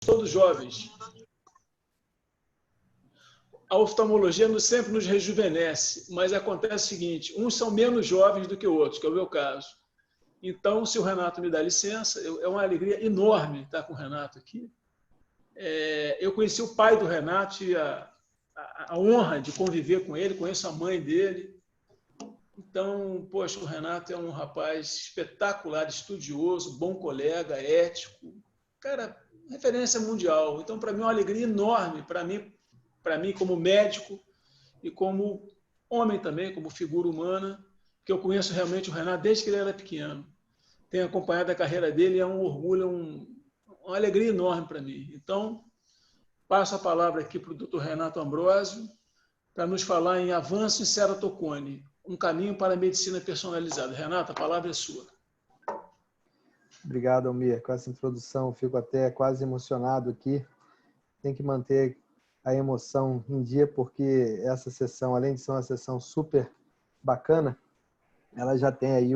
todos jovens. A oftalmologia sempre nos rejuvenesce, mas acontece o seguinte, uns são menos jovens do que outros, que é o meu caso. Então, se o Renato me dá licença, é uma alegria enorme estar com o Renato aqui. Eu conheci o pai do Renato e a honra de conviver com ele, conheço a mãe dele. Então, poxa, o Renato é um rapaz espetacular, estudioso, bom colega, ético, cara, referência mundial. Então, para mim, é uma alegria enorme, para mim como médico e como homem também, como figura humana, que eu conheço realmente o Renato desde que ele era pequeno. Tenho acompanhado a carreira dele, é um orgulho, uma alegria enorme para mim. Então, passo a palavra aqui para o Dr. Renato Ambrosio, para nos falar em avanço em ceratocone, um caminho para a medicina personalizada. Renato, a palavra é sua. Obrigado, Almir. Com essa introdução, eu fico até quase emocionado aqui. Tem que manter a emoção em dia, porque essa sessão, além de ser uma sessão super bacana, ela já tem aí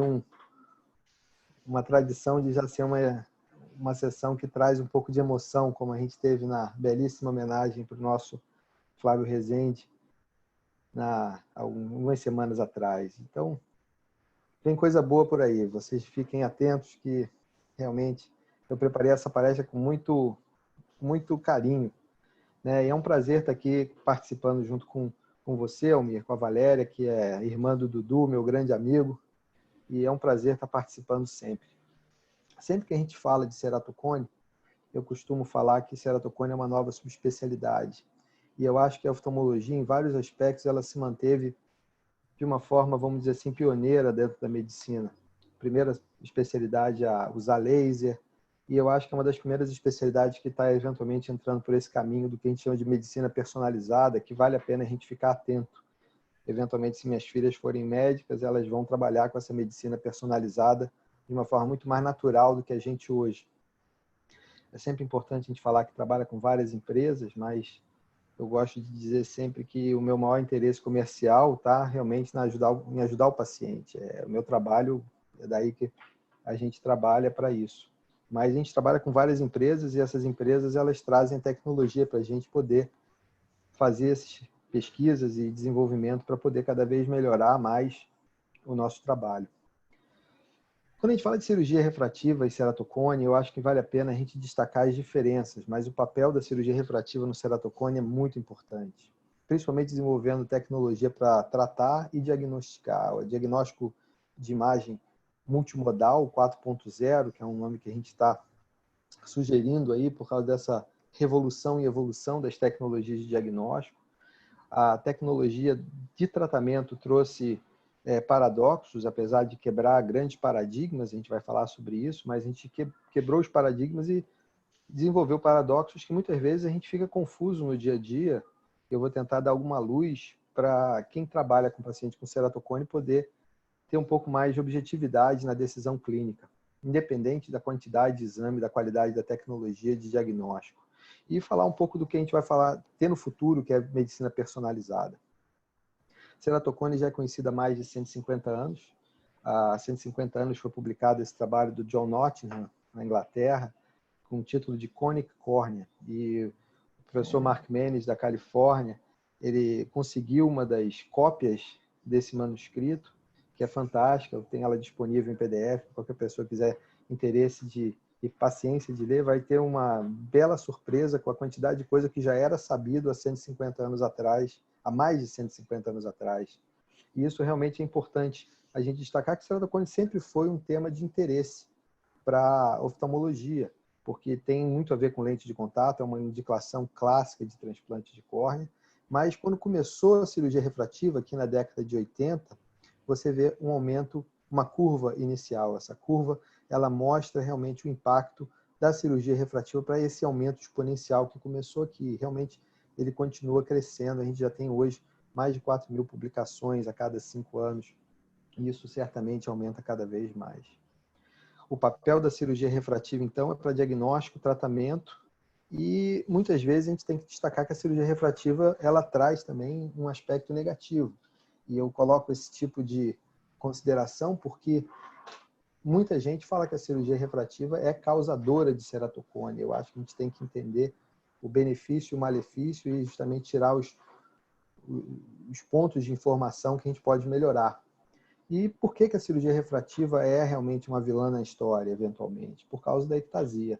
uma tradição de já ser uma sessão que traz um pouco de emoção, como a gente teve na belíssima homenagem para o nosso Flávio Rezende, algumas semanas atrás. Então, tem coisa boa por aí. Vocês fiquem atentos que realmente eu preparei essa palestra com muito carinho, né? E é um prazer estar aqui participando junto com você, Almir, com a Valéria, que é irmã do Dudu, meu grande amigo, e é um prazer estar participando sempre. Sempre que a gente fala de ceratocone, eu costumo falar que ceratocone é uma nova subespecialidade. E eu acho que a oftalmologia, em vários aspectos, ela se manteve de uma forma, vamos dizer assim, pioneira dentro da medicina. Primeira especialidade a usar laser, e eu acho que é uma das primeiras especialidades que está eventualmente entrando por esse caminho do que a gente chama de medicina personalizada, que vale a pena a gente ficar atento. Eventualmente, se minhas filhas forem médicas, elas vão trabalhar com essa medicina personalizada de uma forma muito mais natural do que a gente hoje. É sempre importante a gente falar que trabalha com várias empresas, mas eu gosto de dizer sempre que o meu maior interesse comercial está realmente em ajudar o paciente. O meu trabalho, é daí que a gente trabalha para isso. Mas a gente trabalha com várias empresas e essas empresas elas trazem tecnologia para a gente poder fazer essas pesquisas e desenvolvimento para poder cada vez melhorar mais o nosso trabalho. Quando a gente fala de cirurgia refrativa e ceratocone, eu acho que vale a pena a gente destacar as diferenças, mas o papel da cirurgia refrativa no ceratocone é muito importante, principalmente desenvolvendo tecnologia para tratar e diagnosticar. O diagnóstico de imagem multimodal 4.0, que é um nome que a gente está sugerindo aí por causa dessa revolução e evolução das tecnologias de diagnóstico. A tecnologia de tratamento trouxe paradoxos, apesar de quebrar grandes paradigmas, a gente vai falar sobre isso, mas a gente quebrou os paradigmas e desenvolveu paradoxos que muitas vezes a gente fica confuso no dia a dia. Eu vou tentar dar alguma luz para quem trabalha com paciente com ceratocone poder ter um pouco mais de objetividade na decisão clínica, independente da quantidade de exame, da qualidade da tecnologia de diagnóstico. E falar um pouco do que a gente vai ter no futuro, que é medicina personalizada. Ceratocone já é conhecida há mais de 150 anos. Há 150 anos foi publicado esse trabalho do John Nottingham, na Inglaterra, com o título de Conic Córnea. E o professor Mark Mannes, da Califórnia, ele conseguiu uma das cópias desse manuscrito, que é fantástica, eu tenho ela disponível em PDF, qualquer pessoa quiser interesse e paciência de ler, vai ter uma bela surpresa com a quantidade de coisa que já era sabido há 150 anos atrás, há mais de 150 anos atrás. E isso realmente é importante a gente destacar que ceratocone sempre foi um tema de interesse para oftalmologia, porque tem muito a ver com lente de contato, é uma indicação clássica de transplante de córnea, mas quando começou a cirurgia refrativa, aqui na década de 80, você vê um aumento, uma curva inicial. Essa curva, ela mostra realmente o impacto da cirurgia refrativa para esse aumento exponencial que começou aqui. Realmente, ele continua crescendo. A gente já tem hoje mais de 4.000 publicações a cada 5 anos. E isso certamente aumenta cada vez mais. O papel da cirurgia refrativa, então, é para diagnóstico, tratamento, e muitas vezes a gente tem que destacar que a cirurgia refrativa ela traz também um aspecto negativo. E eu coloco esse tipo de consideração porque muita gente fala que a cirurgia refrativa é causadora de ceratocone. Eu acho que a gente tem que entender o benefício e o malefício e justamente tirar os pontos de informação que a gente pode melhorar. E por que a cirurgia refrativa é realmente uma vilã na história, eventualmente? Por causa da ectasia.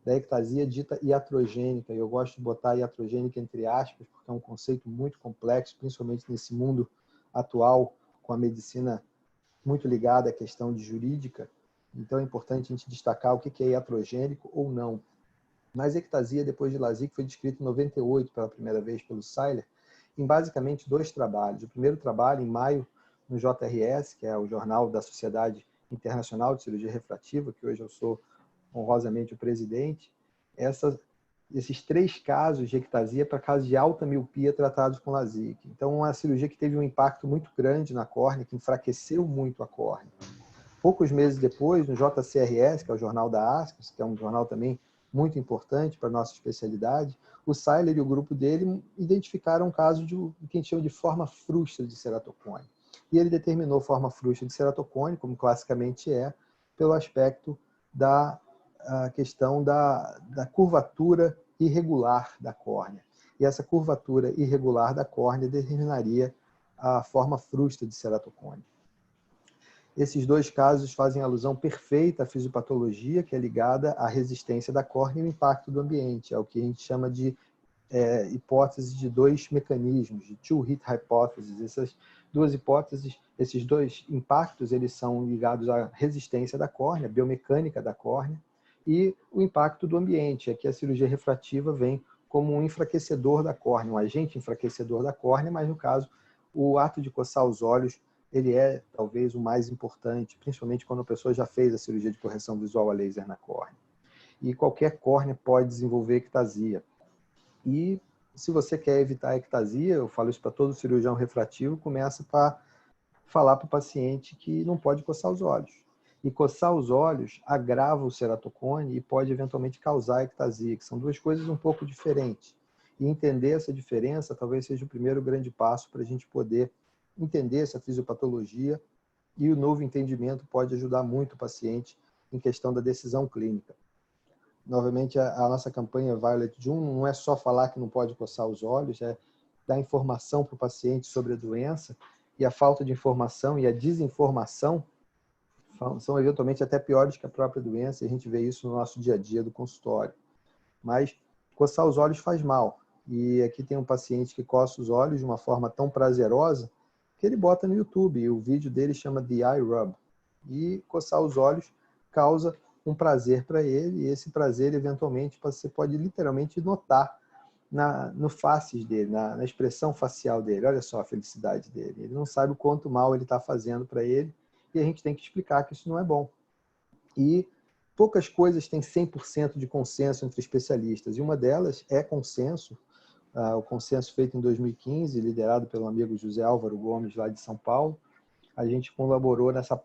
Da ectasia dita iatrogênica. E eu gosto de botar iatrogênica entre aspas, porque é um conceito muito complexo, principalmente nesse mundo atual, com a medicina muito ligada à questão de jurídica. Então é importante a gente destacar o que é iatrogênico ou não. Mas ectasia, depois de Lasik, foi descrito em 98 pela primeira vez pelo Seiler, em basicamente 2 trabalhos. O primeiro trabalho, em maio, no JRS, que é o Jornal da Sociedade Internacional de Cirurgia Refrativa, que hoje eu sou honrosamente o presidente, esses 3 casos de ectasia para casos de alta miopia tratados com Lasik. Então, uma cirurgia que teve um impacto muito grande na córnea, que enfraqueceu muito a córnea. Poucos meses depois, no JCRS, que é o Jornal da ASCRS, que é um jornal também muito importante para a nossa especialidade, o Seiler e o grupo dele identificaram um caso de o que a gente chama de forma frustra de ceratocone. E ele determinou forma frustra de ceratocone, como classicamente é, pelo aspecto da questão da curvatura irregular da córnea. E essa curvatura irregular da córnea determinaria a forma frustra de ceratocone. Esses 2 casos fazem alusão perfeita à fisiopatologia, que é ligada à resistência da córnea e ao impacto do ambiente. É o que a gente chama de hipótese de 2 mecanismos, de two-hit hypothesis. Essas 2 hipóteses, esses 2 impactos, eles são ligados à resistência da córnea, à biomecânica da córnea, e o impacto do ambiente. Aqui a cirurgia refrativa vem como um enfraquecedor da córnea, um agente enfraquecedor da córnea, mas no caso, o ato de coçar os olhos, ele é talvez o mais importante, principalmente quando a pessoa já fez a cirurgia de correção visual a laser na córnea. E qualquer córnea pode desenvolver ectasia. E se você quer evitar a ectasia, eu falo isso para todo cirurgião refrativo, começa para falar para o paciente que não pode coçar os olhos. E coçar os olhos agrava o ceratocone e pode eventualmente causar ectasia, que são 2 coisas um pouco diferentes. E entender essa diferença talvez seja o primeiro grande passo para a gente poder entender essa fisiopatologia, e o novo entendimento pode ajudar muito o paciente em questão da decisão clínica. Novamente, a nossa campanha Violet June não é só falar que não pode coçar os olhos, é dar informação para o paciente sobre a doença, e a falta de informação e a desinformação são eventualmente até piores que a própria doença, e a gente vê isso no nosso dia a dia do consultório. Mas coçar os olhos faz mal, e aqui tem um paciente que coça os olhos de uma forma tão prazerosa que ele bota no YouTube, e o vídeo dele chama The Eye Rub, e coçar os olhos causa um prazer para ele, e esse prazer, eventualmente, você pode literalmente notar no faces dele, na expressão facial dele. Olha só a felicidade dele. Ele não sabe o quanto mal ele está fazendo para ele, e a gente tem que explicar que isso não é bom. E poucas coisas têm 100% de consenso entre especialistas, e uma delas é consenso, o consenso feito em 2015, liderado pelo amigo José Álvaro Gomes, lá de São Paulo. A gente colaborou nessa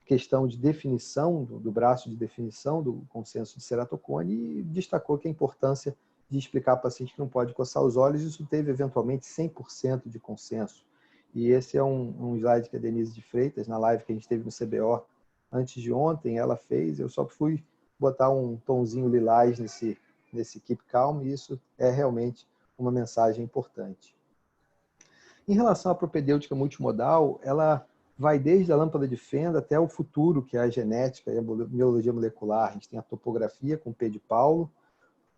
questão de definição, do braço de definição do consenso de ceratocone, e destacou que a importância de explicar ao paciente que não pode coçar os olhos. Isso teve eventualmente 100% de consenso. E esse é um slide que a Denise de Freitas, na live que a gente teve no CBO antes de ontem, ela fez. Eu só fui botar um tomzinho lilás nesse Keep Calm, e isso é realmente uma mensagem importante. Em relação à propedêutica multimodal, ela vai desde a lâmpada de fenda até o futuro, que é a genética e a biologia molecular. A gente tem a topografia com P de Paulo,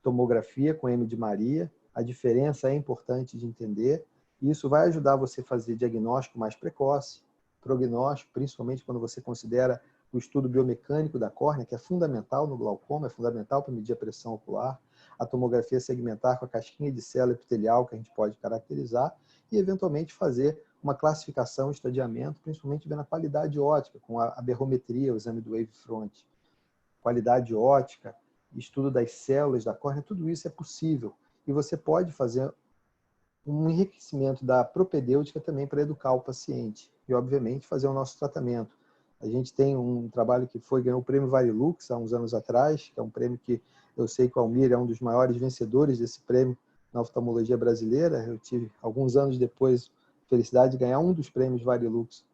tomografia com M de Maria. A diferença é importante de entender. E isso vai ajudar você a fazer diagnóstico mais precoce, prognóstico, principalmente quando você considera o estudo biomecânico da córnea, que é fundamental no glaucoma, é fundamental para medir a pressão ocular, a tomografia segmentar com a casquinha de célula epitelial, que a gente pode caracterizar, e eventualmente fazer uma classificação, estadiamento, principalmente vendo a qualidade óptica, com a berrometria, o exame do wavefront. Qualidade óptica, estudo das células da córnea, tudo isso é possível. E você pode fazer um enriquecimento da propedêutica também para educar o paciente. E, obviamente, fazer o nosso tratamento. A gente tem um trabalho que ganhou o prêmio Varilux há uns anos atrás, que é um prêmio que eu sei que o Almir é um dos maiores vencedores desse prêmio na oftalmologia brasileira. Eu tive, alguns anos depois, a felicidade de ganhar um dos prêmios Varilux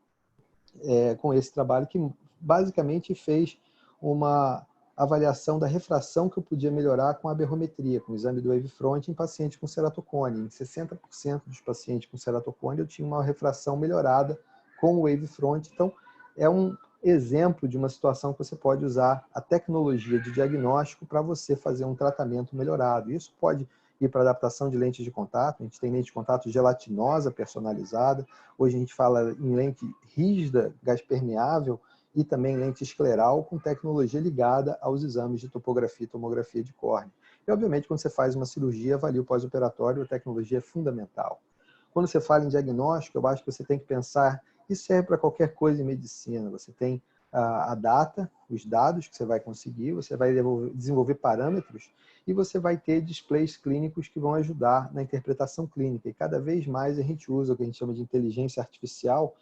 com esse trabalho, que basicamente fez uma avaliação da refração que eu podia melhorar com a aberrometria, com o exame do wavefront em paciente com ceratocone. Em 60% dos pacientes com ceratocone eu tinha uma refração melhorada com o wavefront. Então, é um exemplo de uma situação que você pode usar a tecnologia de diagnóstico para você fazer um tratamento melhorado. Isso pode ir para adaptação de lentes de contato. A gente tem lente de contato gelatinosa personalizada. Hoje a gente fala em lente rígida, gás permeável, e também lente escleral com tecnologia ligada aos exames de topografia e tomografia de córnea. E, obviamente, quando você faz uma cirurgia, avalia o pós-operatório, a tecnologia é fundamental. Quando você fala em diagnóstico, eu acho que você tem que pensar, isso serve para qualquer coisa em medicina, você tem a data, os dados que você vai conseguir, você vai desenvolver parâmetros e você vai ter displays clínicos que vão ajudar na interpretação clínica. E cada vez mais a gente usa o que a gente chama de inteligência artificial,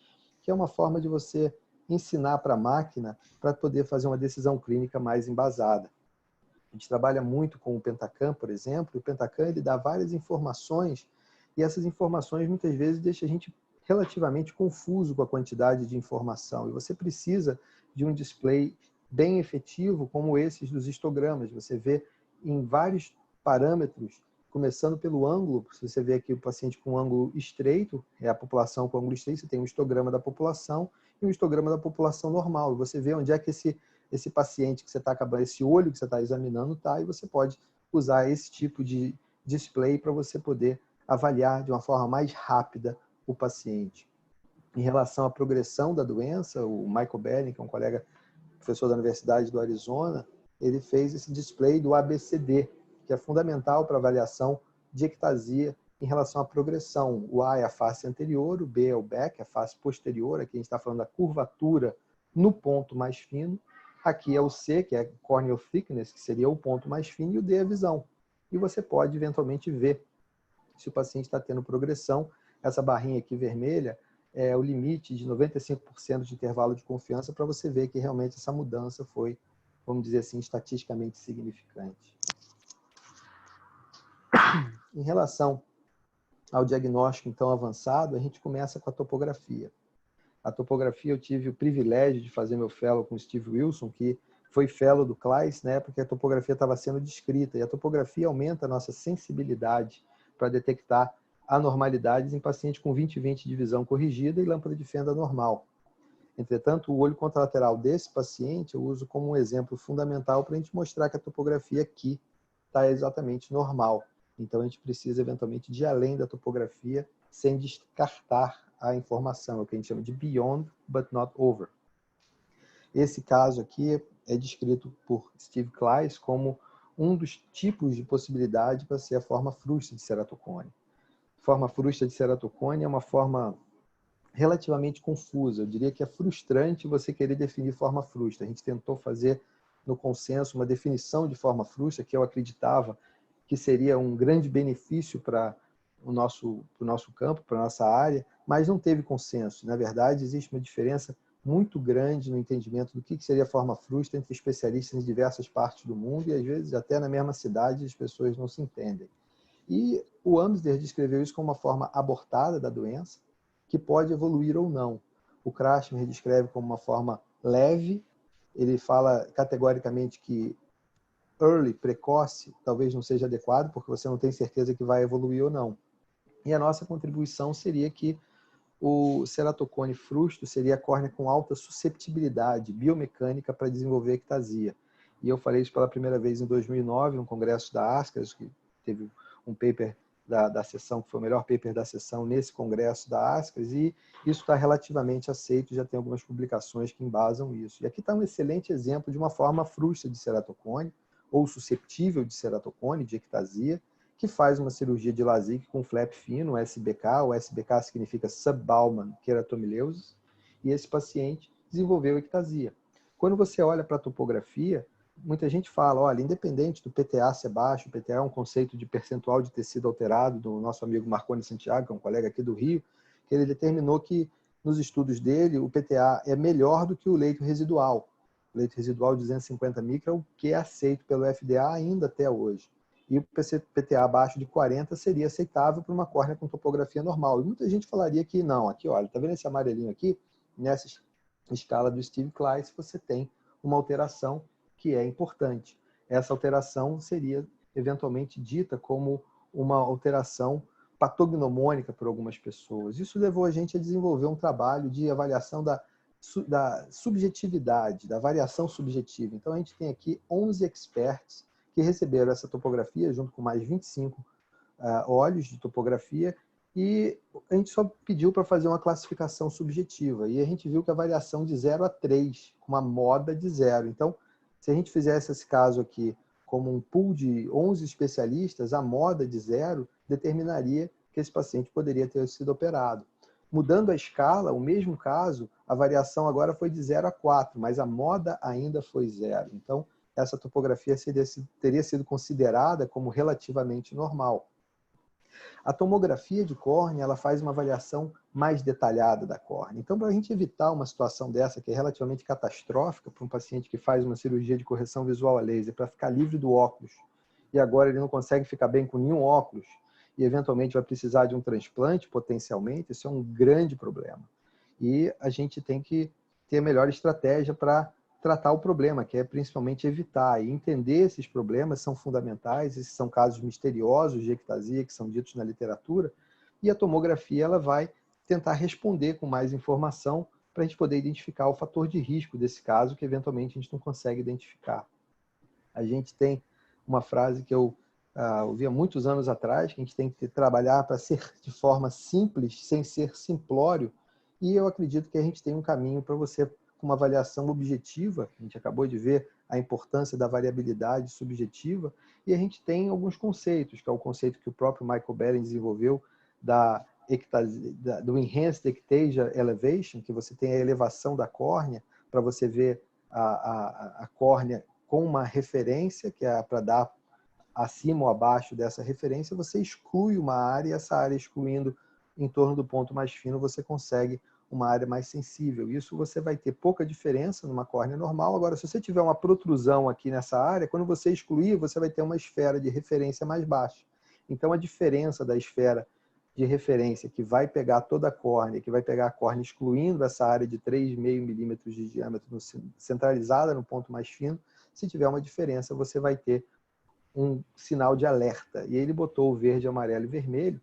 que é uma forma de você ensinar para a máquina para poder fazer uma decisão clínica mais embasada. A gente trabalha muito com o Pentacam, por exemplo, e o Pentacam ele dá várias informações e essas informações muitas vezes deixam a gente relativamente confuso com a quantidade de informação. E você precisa de um display bem efetivo como esses dos histogramas. Você vê em vários parâmetros, começando pelo ângulo, se você vê aqui o paciente com ângulo estreito, é a população com ângulo estreito, você tem um histograma da população e um histograma da população normal. E você vê onde é que esse paciente que você está acabando, esse olho que você está examinando está, e você pode usar esse tipo de display para você poder avaliar de uma forma mais rápida o paciente. Em relação à progressão da doença, o Michael Belling, que é um colega professor da Universidade do Arizona, ele fez esse display do ABCD, que é fundamental para avaliação de ectasia em relação à progressão. O A é a face anterior, o B é o back, a face posterior, aqui a gente está falando da curvatura no ponto mais fino, aqui é o C, que é corneal thickness, que seria o ponto mais fino, e o D é a visão. E você pode eventualmente ver se o paciente está tendo progressão. Essa barrinha aqui vermelha é o limite de 95% de intervalo de confiança para você ver que realmente essa mudança foi, vamos dizer assim, estatisticamente significante. Em relação ao diagnóstico, então, avançado, a gente começa com a topografia. A topografia, eu tive o privilégio de fazer meu fellow com o Steve Wilson, que foi fellow do CLAIS, né, porque a topografia estava sendo descrita, e a topografia aumenta a nossa sensibilidade para detectar anormalidades em paciente com 20/20 de visão corrigida e lâmpada de fenda normal. Entretanto, o olho contralateral desse paciente eu uso como um exemplo fundamental para a gente mostrar que a topografia aqui está exatamente normal. Então, a gente precisa, eventualmente, de ir além da topografia sem descartar a informação, é o que a gente chama de beyond but not over. Esse caso aqui é descrito por Steve Claes como um dos tipos de possibilidade para ser a forma frustra de ceratocone. Forma frustra de ceratocone é uma forma relativamente confusa. Eu diria que é frustrante você querer definir forma frustra. A gente tentou fazer no consenso uma definição de forma frustra que eu acreditava que seria um grande benefício para o nosso campo, para a nossa área, mas não teve consenso. Na verdade, existe uma diferença muito grande no entendimento do que seria forma frustra entre especialistas em diversas partes do mundo e, às vezes, até na mesma cidade, as pessoas não se entendem. E o Amsder descreveu isso como uma forma abortada da doença, que pode evoluir ou não. O Krasmer descreve como uma forma leve, ele fala categoricamente que early, precoce, talvez não seja adequado, porque você não tem certeza que vai evoluir ou não. E a nossa contribuição seria que o ceratocone frustro seria a córnea com alta susceptibilidade biomecânica para desenvolver ectasia. E eu falei isso pela primeira vez em 2009, no congresso da ASCRS, que teve um paper da sessão, que foi o melhor paper da sessão nesse congresso da ASCRS, e isso está relativamente aceito, já tem algumas publicações que embasam isso. E aqui está um excelente exemplo de uma forma frustra de ceratocone, ou susceptível de ceratocone, de ectasia, que faz uma cirurgia de LASIK com flap fino, SBK. O SBK significa Subbaumann Keratomileusis, e esse paciente desenvolveu ectasia. Quando você olha para a topografia, muita gente fala, olha, independente do PTA ser baixo, o PTA é um conceito de percentual de tecido alterado do nosso amigo Marconi Santiago, que é um colega aqui do Rio, que ele determinou que, nos estudos dele, o PTA é melhor do que o leito residual. O leito residual de 250 micra, o que é aceito pelo FDA ainda até hoje. E o PTA abaixo de 40 seria aceitável para uma córnea com topografia normal. E muita gente falaria que não, aqui, olha, tá vendo esse amarelinho aqui? escala do Steve Kleist, você tem uma alteração que é importante. Essa alteração seria eventualmente dita como uma alteração patognomônica por algumas pessoas. Isso levou a gente a desenvolver um trabalho de avaliação da subjetividade, da variação subjetiva. Então, a gente tem aqui 11 experts que receberam essa topografia, junto com mais 25 olhos de topografia, e a gente só pediu para fazer uma classificação subjetiva. E a gente viu que a variação de 0 a 3, com uma moda de 0. Então, se a gente fizesse esse caso aqui como um pool de 11 especialistas, a moda de 0 determinaria que esse paciente poderia ter sido operado. Mudando a escala, o mesmo caso, a variação agora foi de 0 a 4, mas a moda ainda foi 0. Então, essa topografia teria sido considerada como relativamente normal. A tomografia de córnea, ela faz uma avaliação mais detalhada da córnea. Então, para a gente evitar uma situação dessa, que é relativamente catastrófica para um paciente que faz uma cirurgia de correção visual a laser, para ficar livre do óculos, e agora ele não consegue ficar bem com nenhum óculos, e eventualmente vai precisar de um transplante, potencialmente, isso é um grande problema. E a gente tem que ter a melhor estratégia para tratar o problema, que é principalmente evitar. E entender esses problemas são fundamentais, esses são casos misteriosos de ectasia que são ditos na literatura, e a tomografia ela vai tentar responder com mais informação para a gente poder identificar o fator de risco desse caso, que eventualmente a gente não consegue identificar. A gente tem uma frase que eu ouvi há muitos anos atrás, que a gente tem que trabalhar para ser de forma simples, sem ser simplório, e eu acredito que a gente tem um caminho para você, com uma avaliação objetiva, a gente acabou de ver a importância da variabilidade subjetiva, e a gente tem alguns conceitos, que é o conceito que o próprio Michael Belling desenvolveu do Enhanced Ectasia Elevation, que você tem a elevação da córnea, para você ver a córnea com uma referência, que é para dar acima ou abaixo dessa referência, você exclui uma área, e essa área excluindo em torno do ponto mais fino, você consegue uma área mais sensível. Isso você vai ter pouca diferença numa córnea normal. Agora, se você tiver uma protrusão aqui nessa área, quando você excluir, você vai ter uma esfera de referência mais baixa. Então, a diferença da esfera de referência que vai pegar toda a córnea, que vai pegar a córnea excluindo essa área de 3,5 milímetros de diâmetro centralizada no ponto mais fino, se tiver uma diferença, você vai ter um sinal de alerta. E ele botou o verde, amarelo e vermelho,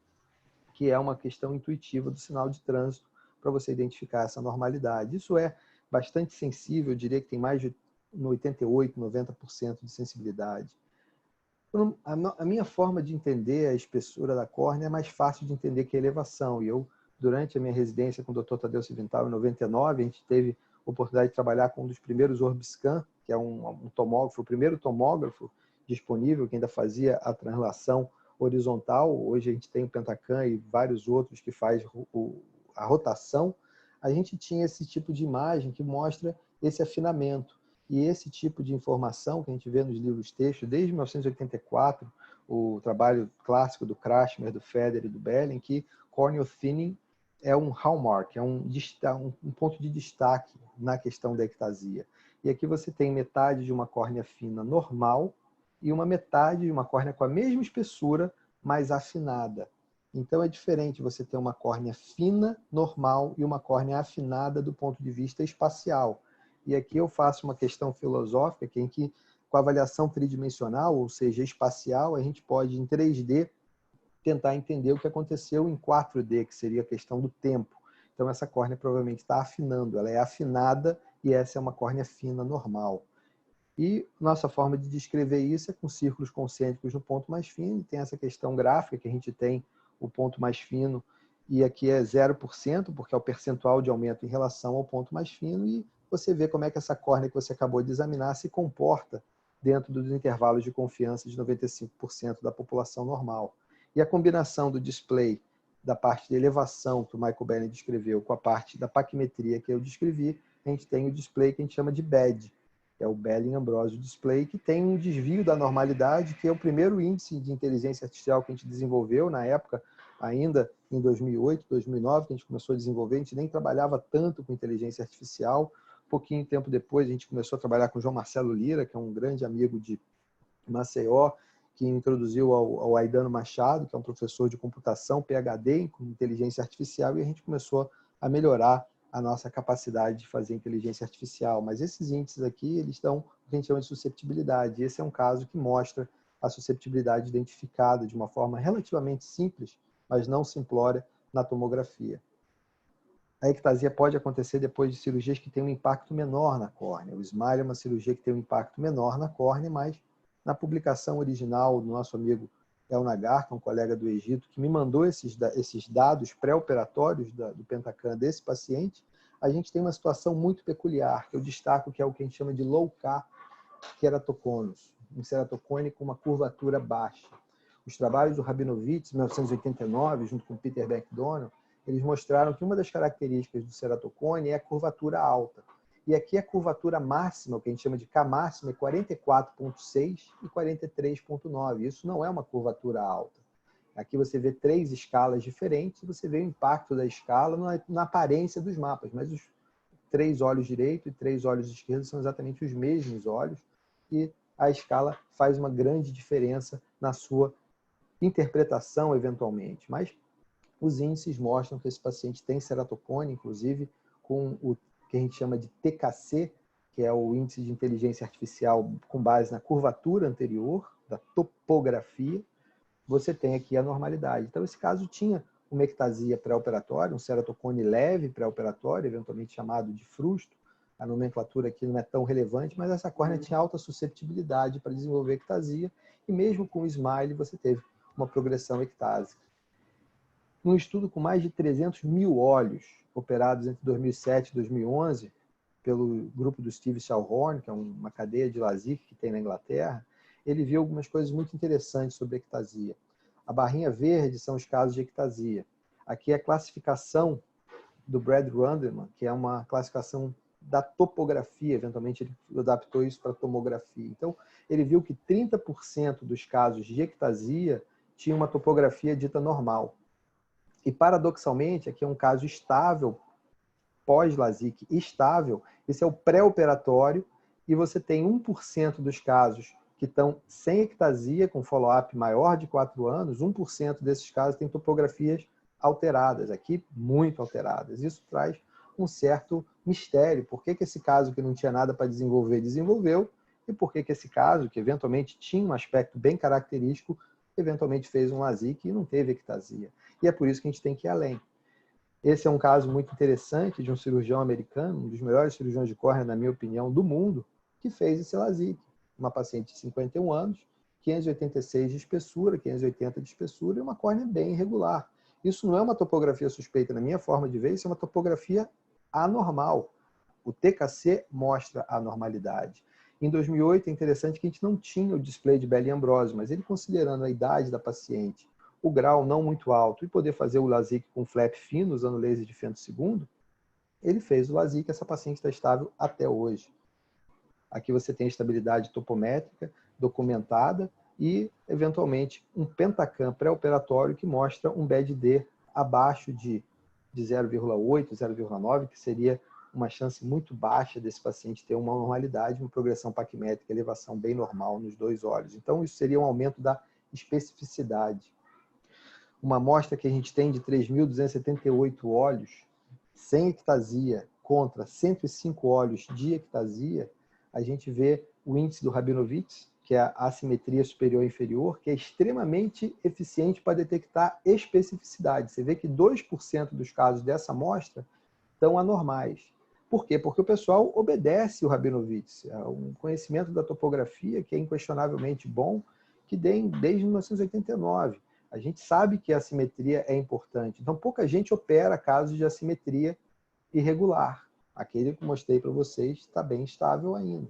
que é uma questão intuitiva do sinal de trânsito, para você identificar essa normalidade. Isso é bastante sensível, eu diria que tem mais de 88, 90% de sensibilidade. A minha forma de entender a espessura da córnea é mais fácil de entender que a elevação. E eu, durante a minha residência com o Dr. Tadeu Civintal, em 99, a gente teve a oportunidade de trabalhar com um dos primeiros Orbiscan, que é um tomógrafo, o primeiro tomógrafo disponível, que ainda fazia a translação horizontal. Hoje a gente tem o Pentacan e vários outros que faz a rotação. A gente tinha esse tipo de imagem que mostra esse afinamento. E esse tipo de informação que a gente vê nos livros textos, desde 1984, o trabalho clássico do Krasmer, do Feder e do Belling, que corneal thinning é um hallmark, é um ponto de destaque na questão da ectasia. E aqui você tem metade de uma córnea fina normal e uma metade de uma córnea com a mesma espessura, mas afinada. Então é diferente você ter uma córnea fina, normal, e uma córnea afinada do ponto de vista espacial. E aqui eu faço uma questão filosófica, que em que, com a avaliação tridimensional, ou seja, espacial, a gente pode, em 3D, tentar entender o que aconteceu em 4D, que seria a questão do tempo. Então essa córnea provavelmente está afinando, ela é afinada e essa é uma córnea fina normal. E nossa forma de descrever isso é com círculos concêntricos no ponto mais fino, e tem essa questão gráfica que a gente tem o ponto mais fino, e aqui é 0%, porque é o percentual de aumento em relação ao ponto mais fino, e você vê como é que essa córnea que você acabou de examinar se comporta dentro dos intervalos de confiança de 95% da população normal. E a combinação do display da parte de elevação que o Michael Belling descreveu com a parte da paquimetria que eu descrevi, a gente tem o display que a gente chama de BED, que é o Belling-Ambrosio Display, que tem um desvio da normalidade, que é o primeiro índice de inteligência artificial que a gente desenvolveu na época, ainda em 2008, 2009, que a gente começou a desenvolver. A gente nem trabalhava tanto com inteligência artificial. Pouquinho tempo depois, a gente começou a trabalhar com o João Marcelo Lira, que é um grande amigo de Maceió, que introduziu ao Aidano Machado, que é um professor de computação, PhD em inteligência artificial, e a gente começou a melhorar a nossa capacidade de fazer inteligência artificial. Mas esses índices aqui, eles dão o que a gente chama de susceptibilidade. Esse é um caso que mostra a susceptibilidade identificada de uma forma relativamente simples, mas não simplória, na tomografia. A ectasia pode acontecer depois de cirurgias que têm um impacto menor na córnea. O SMILE é uma cirurgia que tem um impacto menor na córnea, mas na publicação original do nosso amigo El Nagar, que é um colega do Egito, que me mandou esses dados pré-operatórios do Pentacam desse paciente, a gente tem uma situação muito peculiar, que eu destaco, que é o que a gente chama de low-K keratoconus, um ceratocone com uma curvatura baixa. Os trabalhos do Rabinovitz, em 1989, junto com Peter McDonald, eles mostraram que uma das características do ceratocone é a curvatura alta. E aqui a curvatura máxima, o que a gente chama de K máxima, é 44,6 e 43,9. Isso não é uma curvatura alta. Aqui você vê 3 escalas diferentes, você vê o impacto da escala na aparência dos mapas, mas os 3 olhos direitos e 3 olhos esquerdos são exatamente os mesmos olhos, e a escala faz uma grande diferença na sua interpretação, eventualmente. Mas os índices mostram que esse paciente tem ceratocone, inclusive com o que a gente chama de TKC, que é o índice de inteligência artificial com base na curvatura anterior, da topografia, você tem aqui a normalidade. Então, esse caso tinha uma ectasia pré-operatória, um ceratocone leve pré-operatório, eventualmente chamado de frusto. A nomenclatura aqui não é tão relevante, mas essa córnea tinha alta susceptibilidade para desenvolver ectasia, e mesmo com o SMILE você teve uma progressão ectásica. Num estudo com mais de 300 mil olhos, operados entre 2007 e 2011, pelo grupo do Steve Schallhorn, que é uma cadeia de LASIK que tem na Inglaterra, ele viu algumas coisas muito interessantes sobre ectasia. A barrinha verde são os casos de ectasia. Aqui é a classificação do Brad Runderman, que é uma classificação da topografia, eventualmente ele adaptou isso para tomografia. Então, ele viu que 30% dos casos de ectasia tinham uma topografia dita normal. E, paradoxalmente, aqui é um caso estável, pós-LASIK estável, esse é o pré-operatório, e você tem 1% dos casos que estão sem ectasia, com follow-up maior de 4 anos, 1% desses casos têm topografias alteradas, aqui muito alteradas. Isso traz um certo mistério. Por que esse caso que não tinha nada para desenvolver, desenvolveu, e por que esse caso, que eventualmente tinha um aspecto bem característico, eventualmente fez um LASIK e não teve ectasia. E é por isso que a gente tem que ir além. Esse é um caso muito interessante de um cirurgião americano, um dos melhores cirurgiões de córnea, na minha opinião, do mundo, que fez esse LASIK. Uma paciente de 51 anos, 586 de espessura, 580 de espessura e uma córnea bem irregular. Isso não é uma topografia suspeita, na minha forma de ver, isso é uma topografia anormal. O TKC mostra a normalidade. Em 2008, é interessante que a gente não tinha o display de Belli-Ambrosio, mas ele, considerando a idade da paciente, o grau não muito alto, e poder fazer o LASIK com flap fino, usando laser de fento segundo, ele fez o LASIK, essa paciente está estável até hoje. Aqui você tem a estabilidade topométrica documentada e, eventualmente, um Pentacam pré-operatório que mostra um BED-D abaixo de 0,8, 0,9, que seria uma chance muito baixa desse paciente ter uma normalidade, uma progressão paquimétrica, elevação bem normal nos 2 olhos. Então, isso seria um aumento da especificidade. Uma amostra que a gente tem de 3.278 olhos, sem ectasia, contra 105 olhos de ectasia, a gente vê o índice do Rabinovitz, que é a assimetria superior e inferior, que é extremamente eficiente para detectar especificidade. Você vê que 2% dos casos dessa amostra estão anormais. Por quê? Porque o pessoal obedece o Rabinovitz. É um conhecimento da topografia que é inquestionavelmente bom, que tem desde 1989. A gente sabe que a assimetria é importante. Então, pouca gente opera casos de assimetria irregular. Aquele que eu mostrei para vocês está bem estável ainda.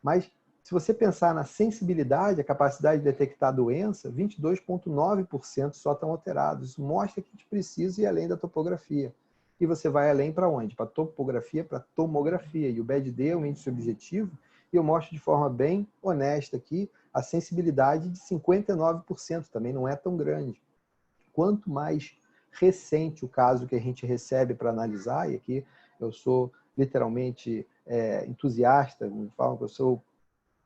Mas, se você pensar na sensibilidade, a capacidade de detectar a doença, 22,9% só estão alterados. Isso mostra que a gente precisa ir além da topografia. E você vai além para onde? Para topografia, para tomografia. E o BED-D é um índice objetivo, e eu mostro de forma bem honesta aqui a sensibilidade de 59%, também não é tão grande. Quanto mais recente o caso que a gente recebe para analisar, e aqui eu sou literalmente entusiasta, me falam que eu sou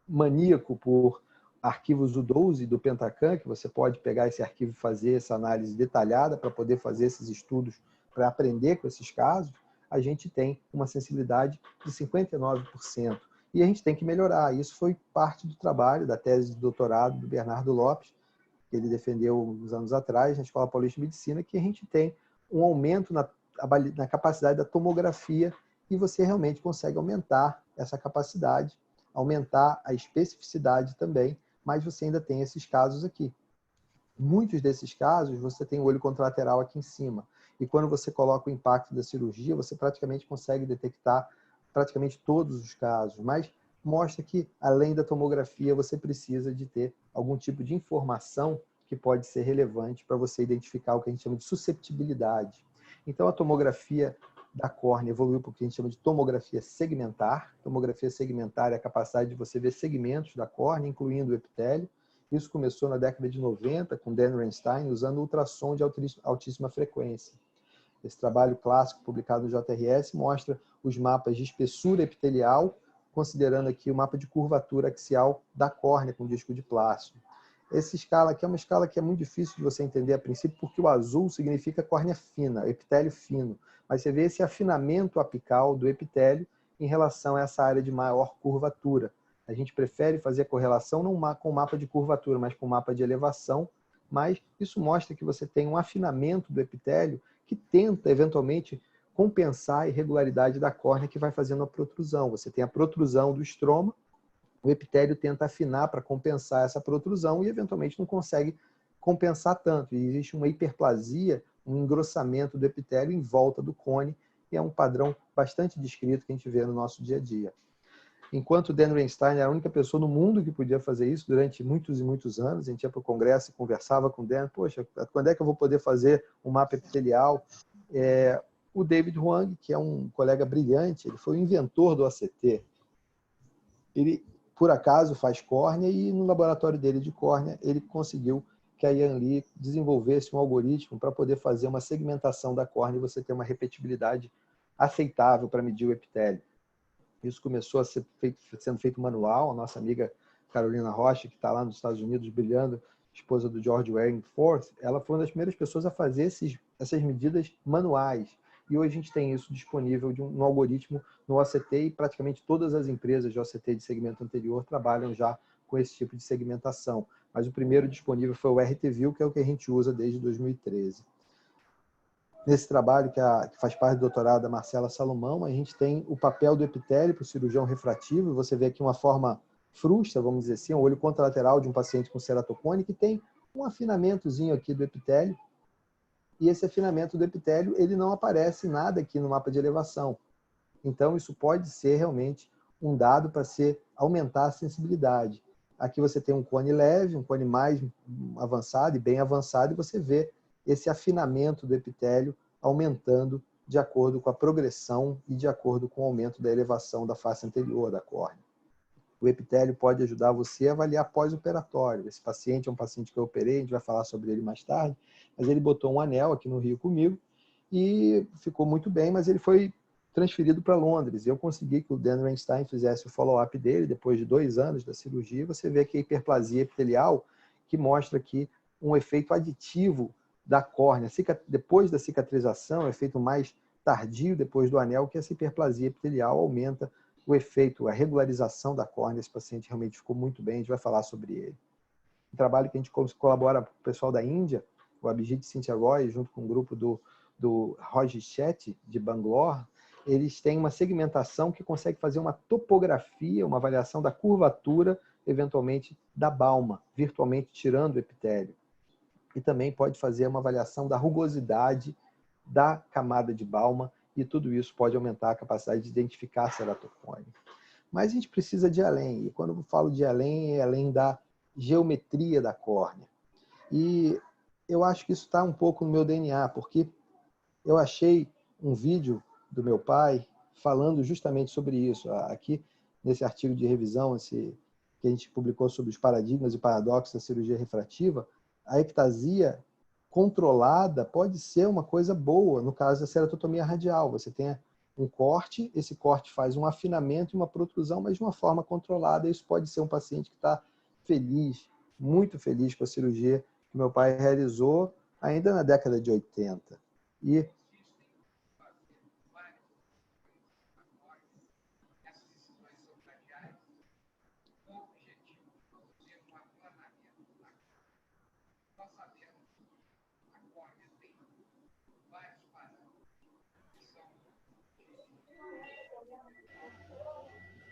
maníaco por arquivos U12 do Pentacam, que você pode pegar esse arquivo e fazer essa análise detalhada para poder fazer esses estudos, para aprender com esses casos. a gente tem uma sensibilidade de 59%. E a gente tem que melhorar. Isso foi parte do trabalho da tese de doutorado do Bernardo Lopes, que ele defendeu uns anos atrás na Escola Paulista de Medicina, que a gente tem um aumento na capacidade da tomografia e você realmente consegue aumentar essa capacidade, aumentar a especificidade também, mas você ainda tem esses casos aqui. Muitos desses casos, você tem o olho contralateral aqui em cima. E quando você coloca o impacto da cirurgia, você praticamente consegue detectar praticamente todos os casos. Mas mostra que, além da tomografia, você precisa de ter algum tipo de informação que pode ser relevante para você identificar o que a gente chama de susceptibilidade. Então, a tomografia da córnea evoluiu para o que a gente chama de tomografia segmentar. Tomografia segmentar é a capacidade de você ver segmentos da córnea, incluindo o epitélio. Isso começou na década de 90, com Dan Reinstein, usando ultrassom de altíssima frequência. Esse trabalho clássico, publicado no JRS, mostra os mapas de espessura epitelial, considerando aqui o mapa de curvatura axial da córnea com disco de plástico. Essa escala aqui é uma escala que é muito difícil de você entender a princípio, porque o azul significa córnea fina, epitélio fino. Mas você vê esse afinamento apical do epitélio em relação a essa área de maior curvatura. A gente prefere fazer a correlação não com o mapa de curvatura, mas com o mapa de elevação. Mas isso mostra que você tem um afinamento do epitélio que tenta, eventualmente, compensar a irregularidade da córnea que vai fazendo a protrusão. Você tem a protrusão do estroma, o epitélio tenta afinar para compensar essa protrusão e, eventualmente, não consegue compensar tanto. E existe uma hiperplasia, um engrossamento do epitélio em volta do cone, e é um padrão bastante descrito que a gente vê no nosso dia a dia. Enquanto Dan Reinstein era a única pessoa no mundo que podia fazer isso durante muitos e muitos anos, a gente ia para o congresso e conversava com o Dan, poxa, quando é que eu vou poder fazer um mapa epitelial? O David Huang, que é um colega brilhante, ele foi o inventor do ACT. Ele, por acaso, faz córnea e no laboratório dele de córnea, ele conseguiu que a Yan Li desenvolvesse um algoritmo para poder fazer uma segmentação da córnea e você ter uma repetibilidade aceitável para medir o epitélio. Isso começou a ser sendo feito manual. A nossa amiga Carolina Rocha, que está lá nos Estados Unidos brilhando, esposa do George Waring Forth, ela foi uma das primeiras pessoas a fazer essas medidas manuais. E hoje a gente tem isso disponível um algoritmo no OCT e praticamente todas as empresas de OCT de segmento anterior trabalham já com esse tipo de segmentação. Mas o primeiro disponível foi o RTView, que é o que a gente usa desde 2013. Nesse trabalho, que faz parte do doutorado da Marcela Salomão, a gente tem o papel do epitélio para o cirurgião refrativo. Você vê aqui uma forma frustra, vamos dizer assim, o olho contralateral de um paciente com ceratocone, que tem um afinamentozinho aqui do epitélio. E esse afinamento do epitélio, ele não aparece nada aqui no mapa de elevação. Então, isso pode ser realmente um dado para aumentar a sensibilidade. Aqui você tem um cone leve, um cone mais avançado e bem avançado, e você vê esse afinamento do epitélio aumentando de acordo com a progressão e de acordo com o aumento da elevação da face anterior da córnea. O epitélio pode ajudar você a avaliar pós-operatório. Esse paciente é um paciente que eu operei, a gente vai falar sobre ele mais tarde, mas ele botou um anel aqui no Rio comigo e ficou muito bem, mas ele foi transferido para Londres. Eu consegui que o Dan Reinstein fizesse o follow-up dele depois de 2 anos da cirurgia. Você vê aqui a hiperplasia epitelial, que mostra aqui um efeito aditivo da córnea. Depois da cicatrização, efeito mais tardio depois do anel, que essa hiperplasia epitelial aumenta o efeito, a regularização da córnea. Esse paciente realmente ficou muito bem, a gente vai falar sobre ele. Um trabalho que a gente colabora com o pessoal da Índia, o Abhijit Cynthia Roy, junto com o grupo do Roger Chetty, de Bangalore, eles têm uma segmentação que consegue fazer uma topografia, uma avaliação da curvatura, eventualmente, da balma, virtualmente tirando o epitélio. E também pode fazer uma avaliação da rugosidade da camada de balma, e tudo isso pode aumentar a capacidade de identificar a ceratocone. Mas a gente precisa de além, e quando eu falo de além, é além da geometria da córnea. E eu acho que isso está um pouco no meu DNA, porque eu achei um vídeo do meu pai falando justamente sobre isso. Aqui, nesse artigo de revisão que a gente publicou sobre os paradigmas e paradoxos da cirurgia refrativa, a ectasia controlada pode ser uma coisa boa, no caso da ceratotomia radial. Você tem um corte, esse corte faz um afinamento e uma protrusão, mas de uma forma controlada. Isso pode ser um paciente que está feliz, muito feliz com a cirurgia que meu pai realizou ainda na década de 80. E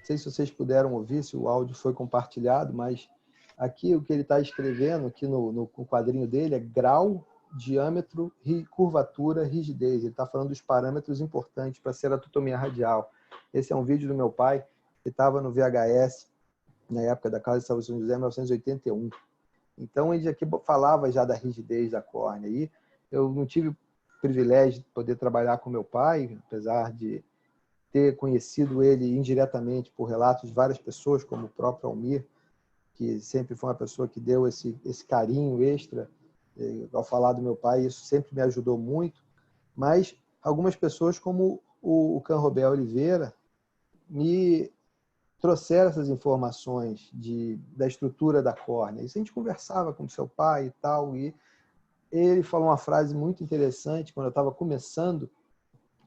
sei se vocês puderam ouvir, se o áudio foi compartilhado, mas aqui o que ele está escrevendo aqui no quadrinho dele é grau, diâmetro, curvatura, rigidez. Ele está falando dos parâmetros importantes para a ceratotomia radial. Esse é um vídeo do meu pai, que estava no VHS, na época da Casa de Saúde São José, 1981. Então, ele aqui falava já da rigidez da córnea. E eu não tive o privilégio de poder trabalhar com meu pai, apesar de ter conhecido ele indiretamente por relatos de várias pessoas, como o próprio Almir, que sempre foi uma pessoa que deu esse carinho extra ao falar do meu pai. Isso sempre me ajudou muito. Mas algumas pessoas, como o Canrobel Oliveira, me trouxeram essas informações da estrutura da córnea. Isso a gente conversava com seu pai e tal, e ele falou uma frase muito interessante quando eu estava começando,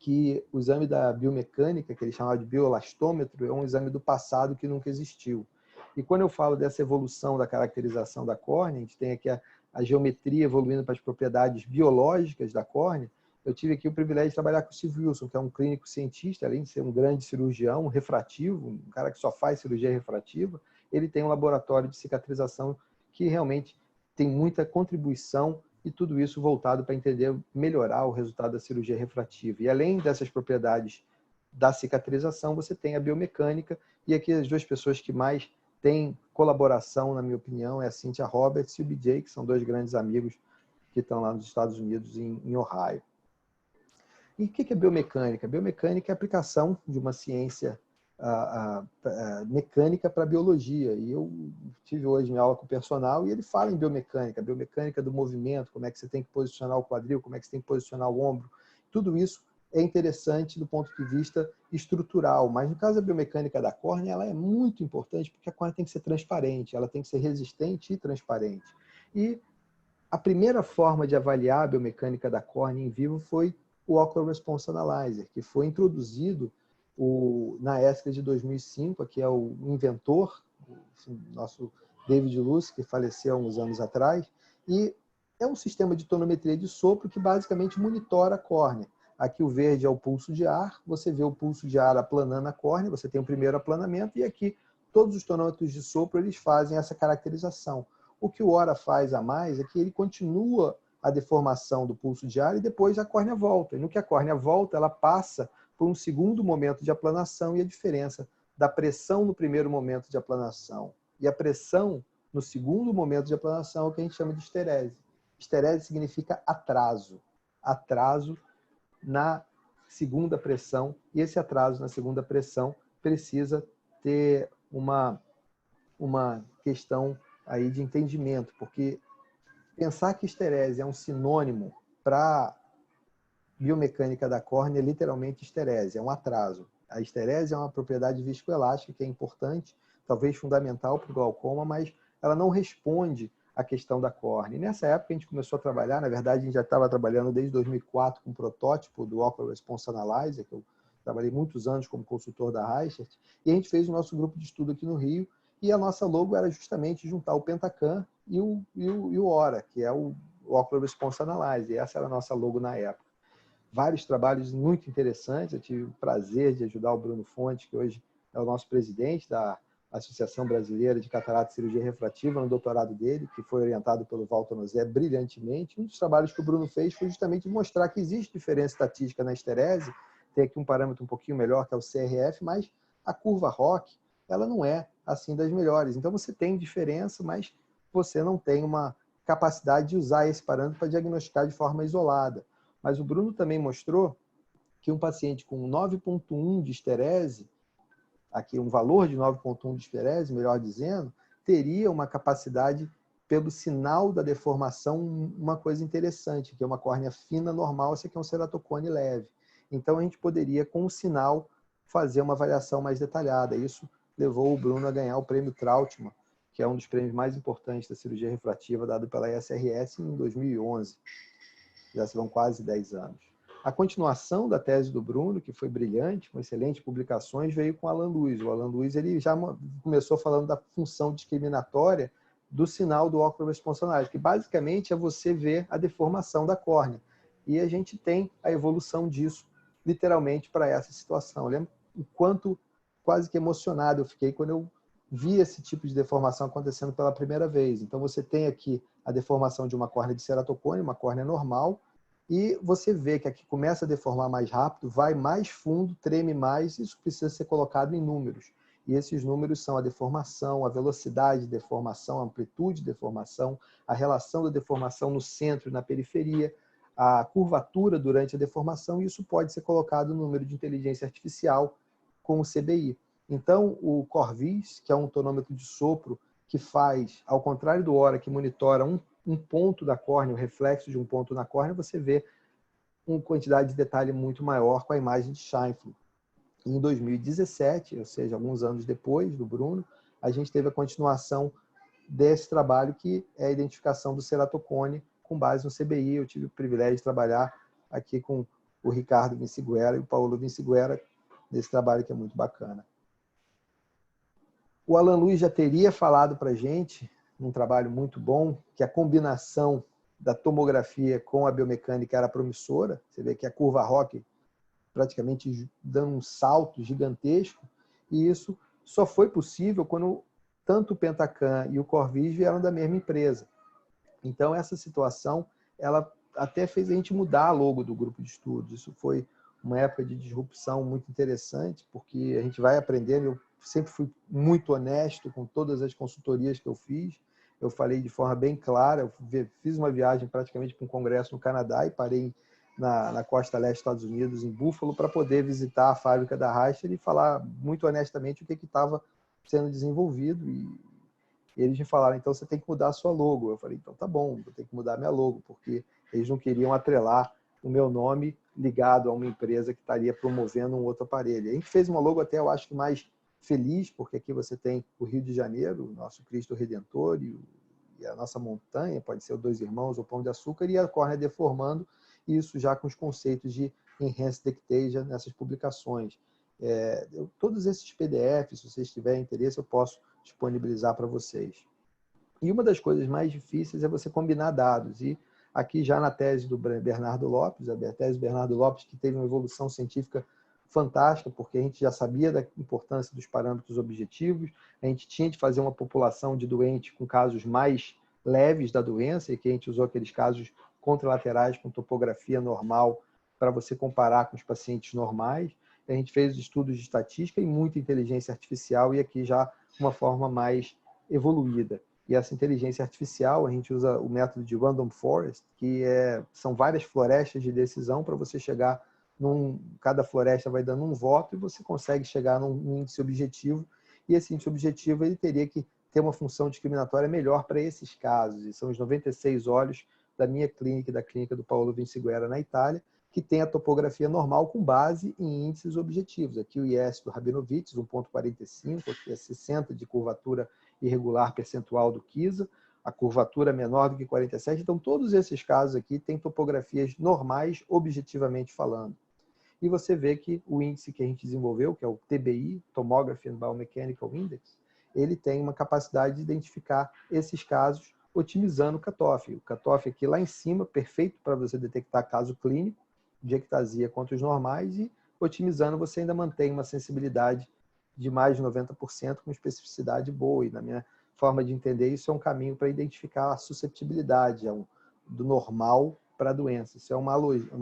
que o exame da biomecânica, que ele chamava de bioelastômetro, é um exame do passado que nunca existiu. E quando eu falo dessa evolução da caracterização da córnea, a gente tem aqui a geometria evoluindo para as propriedades biológicas da córnea. Eu tive aqui o privilégio de trabalhar com o Steve Wilson, que é um clínico cientista, além de ser um grande cirurgião, um refrativo, um cara que só faz cirurgia refrativa. Ele tem um laboratório de cicatrização que realmente tem muita contribuição, e tudo isso voltado para entender, melhorar o resultado da cirurgia refrativa. E além dessas propriedades da cicatrização, você tem a biomecânica, e aqui as duas pessoas que mais têm colaboração, na minha opinião, é a Cynthia Roberts e o BJ, que são dois grandes amigos que estão lá nos Estados Unidos, em Ohio. E o que é biomecânica? Biomecânica é a aplicação de uma ciência mecânica para a biologia. E eu tive hoje minha aula com o personal e ele fala em biomecânica, biomecânica do movimento, como é que você tem que posicionar o quadril, como é que você tem que posicionar o ombro. Tudo isso é interessante do ponto de vista estrutural, mas no caso da biomecânica da córnea, ela é muito importante porque a córnea tem que ser transparente, ela tem que ser resistente e transparente. E a primeira forma de avaliar a biomecânica da córnea em vivo foi o Ocular Response Analyzer, que foi introduzido na ESCRA de 2005, que é o inventor, nosso David Luce, que faleceu há uns anos atrás, e é um sistema de tonometria de sopro que basicamente monitora a córnea. Aqui o verde é o pulso de ar, você vê o pulso de ar aplanando a córnea, você tem o primeiro aplanamento, e aqui todos os tonômetros de sopro eles fazem essa caracterização. O que o ORA faz a mais é que ele continua a deformação do pulso de ar e depois a córnea volta. E no que a córnea volta, ela passa por um segundo momento de aplanação, e a diferença da pressão no primeiro momento de aplanação e a pressão no segundo momento de aplanação é o que a gente chama de esterese. Esterese significa atraso. Atraso na segunda pressão, e esse atraso na segunda pressão precisa ter uma questão aí de entendimento, porque pensar que esterese é um sinônimo para biomecânica da córnea é literalmente esterese, é um atraso. A esterese é uma propriedade viscoelástica que é importante, talvez fundamental para o glaucoma, mas ela não responde à questão da córnea. E nessa época a gente começou a trabalhar, na verdade a gente já estava trabalhando desde 2004 com o protótipo do Ocular Response Analyzer, que eu trabalhei muitos anos como consultor da Reichert, e a gente fez o nosso grupo de estudo aqui no Rio, e a nossa logo era justamente juntar o Pentacam e o ORA, que é o Ocular Response Analyzer, e essa era a nossa logo na época. Vários trabalhos muito interessantes, eu tive o prazer de ajudar o Bruno Fonte, que hoje é o nosso presidente da Associação Brasileira de Catarata e Cirurgia Refrativa, no doutorado dele, que foi orientado pelo Walter Nozé brilhantemente. Um dos trabalhos que o Bruno fez foi justamente mostrar que existe diferença estatística na esterese, tem aqui um parâmetro um pouquinho melhor, que é o CRF, mas a curva ROC, ela não é assim das melhores. Então você tem diferença, mas você não tem uma capacidade de usar esse parâmetro para diagnosticar de forma isolada. Mas o Bruno também mostrou que um paciente com 9,1 de esterese, aqui um valor de 9,1 de esterese, melhor dizendo, teria uma capacidade, pelo sinal da deformação, uma coisa interessante, que é uma córnea fina normal, esse aqui é um ceratocone leve. Então a gente poderia, com o sinal, fazer uma avaliação mais detalhada. Isso levou o Bruno a ganhar o prêmio Trautmann, que é um dos prêmios mais importantes da cirurgia refrativa, dado pela ESRS em 2011. Já se vão quase 10 anos. A continuação da tese do Bruno, que foi brilhante, com excelentes publicações, veio com o Alan Lewis. O Alan Lewis ele já começou falando da função discriminatória do sinal do Ocular Response Analyzer, que basicamente é você ver a deformação da córnea. E a gente tem a evolução disso, literalmente, para essa situação. Lembra o quanto quase que emocionado eu fiquei quando eu vi esse tipo de deformação acontecendo pela primeira vez. Então, você tem aqui a deformação de uma córnea de ceratocone, uma córnea normal, e você vê que aqui começa a deformar mais rápido, vai mais fundo, treme mais, isso precisa ser colocado em números. E esses números são a deformação, a velocidade de deformação, a amplitude de deformação, a relação da deformação no centro e na periferia, a curvatura durante a deformação, e isso pode ser colocado no número de inteligência artificial com o CBI. Então, o Corvis, que é um tonômetro de sopro que faz, ao contrário do HORA, que monitora um ponto da córnea, o reflexo de um ponto na córnea, você vê uma quantidade de detalhe muito maior com a imagem de Scheinflug. Em 2017, ou seja, alguns anos depois do Bruno, a gente teve a continuação desse trabalho, que é a identificação do ceratocone com base no CBI. Eu tive o privilégio de trabalhar aqui com o Ricardo Vinciguerra e o Paulo Vinciguerra nesse trabalho que é muito bacana. O Alan Luiz já teria falado para a gente, num trabalho muito bom, que a combinação da tomografia com a biomecânica era promissora. Você vê que a curva ROC praticamente dando um salto gigantesco, e isso só foi possível quando tanto o Pentacan e o Corvis vieram da mesma empresa. Então, essa situação, ela até fez a gente mudar a logo do grupo de estudos. Isso foi uma época de disrupção muito interessante, porque a gente vai aprendendo. Eu sempre fui muito honesto com todas as consultorias que eu fiz. Eu falei de forma bem clara. Eu fiz uma viagem praticamente para um congresso no Canadá e parei na costa leste dos Estados Unidos, em Buffalo, para poder visitar a fábrica da Reicher e falar muito honestamente o que estava sendo desenvolvido. E eles me falaram: então você tem que mudar a sua logo. Eu falei: então tá bom, eu tenho que mudar minha logo, porque eles não queriam atrelar o meu nome ligado a uma empresa que estaria promovendo um outro aparelho. A gente fez uma logo até, eu acho que mais feliz, porque aqui você tem o Rio de Janeiro, o nosso Cristo Redentor e a nossa montanha, pode ser o Dois Irmãos ou Pão de Açúcar, e a córnea deformando, isso já com os conceitos de Enhanced Ectasia nessas publicações. Todos esses PDFs, se vocês tiverem interesse, eu posso disponibilizar para vocês. E uma das coisas mais difíceis é você combinar dados. E aqui já na tese do Bernardo Lopes, a tese do Bernardo Lopes, que teve uma evolução científica fantástica, porque a gente já sabia da importância dos parâmetros objetivos, a gente tinha de fazer uma população de doentes com casos mais leves da doença, e que a gente usou aqueles casos contralaterais com topografia normal para você comparar com os pacientes normais. A gente fez estudos de estatística e muita inteligência artificial, e aqui já uma forma mais evoluída. E essa inteligência artificial, a gente usa o método de Random Forest, que são várias florestas de decisão para você chegar cada floresta vai dando um voto e você consegue chegar num índice objetivo, e esse índice objetivo ele teria que ter uma função discriminatória melhor para esses casos. E são os 96 olhos da minha clínica e da clínica do Paulo Vinciguerra na Itália, que tem a topografia normal com base em índices objetivos. Aqui o IS do Rabinovitz, 1,45, aqui é 60 de curvatura irregular percentual do Kisa, a curvatura menor do que 47. Então, todos esses casos aqui têm topografias normais, objetivamente falando. E você vê que o índice que a gente desenvolveu, que é o TBI, Tomography and Biomechanical Index, ele tem uma capacidade de identificar esses casos otimizando o cutoff. O cutoff aqui lá em cima, perfeito para você detectar caso clínico de ectasia contra os normais, e otimizando você ainda mantém uma sensibilidade de mais de 90% com especificidade boa. E na minha forma de entender, isso é um caminho para identificar a susceptibilidade do normal para a doença. Isso é uma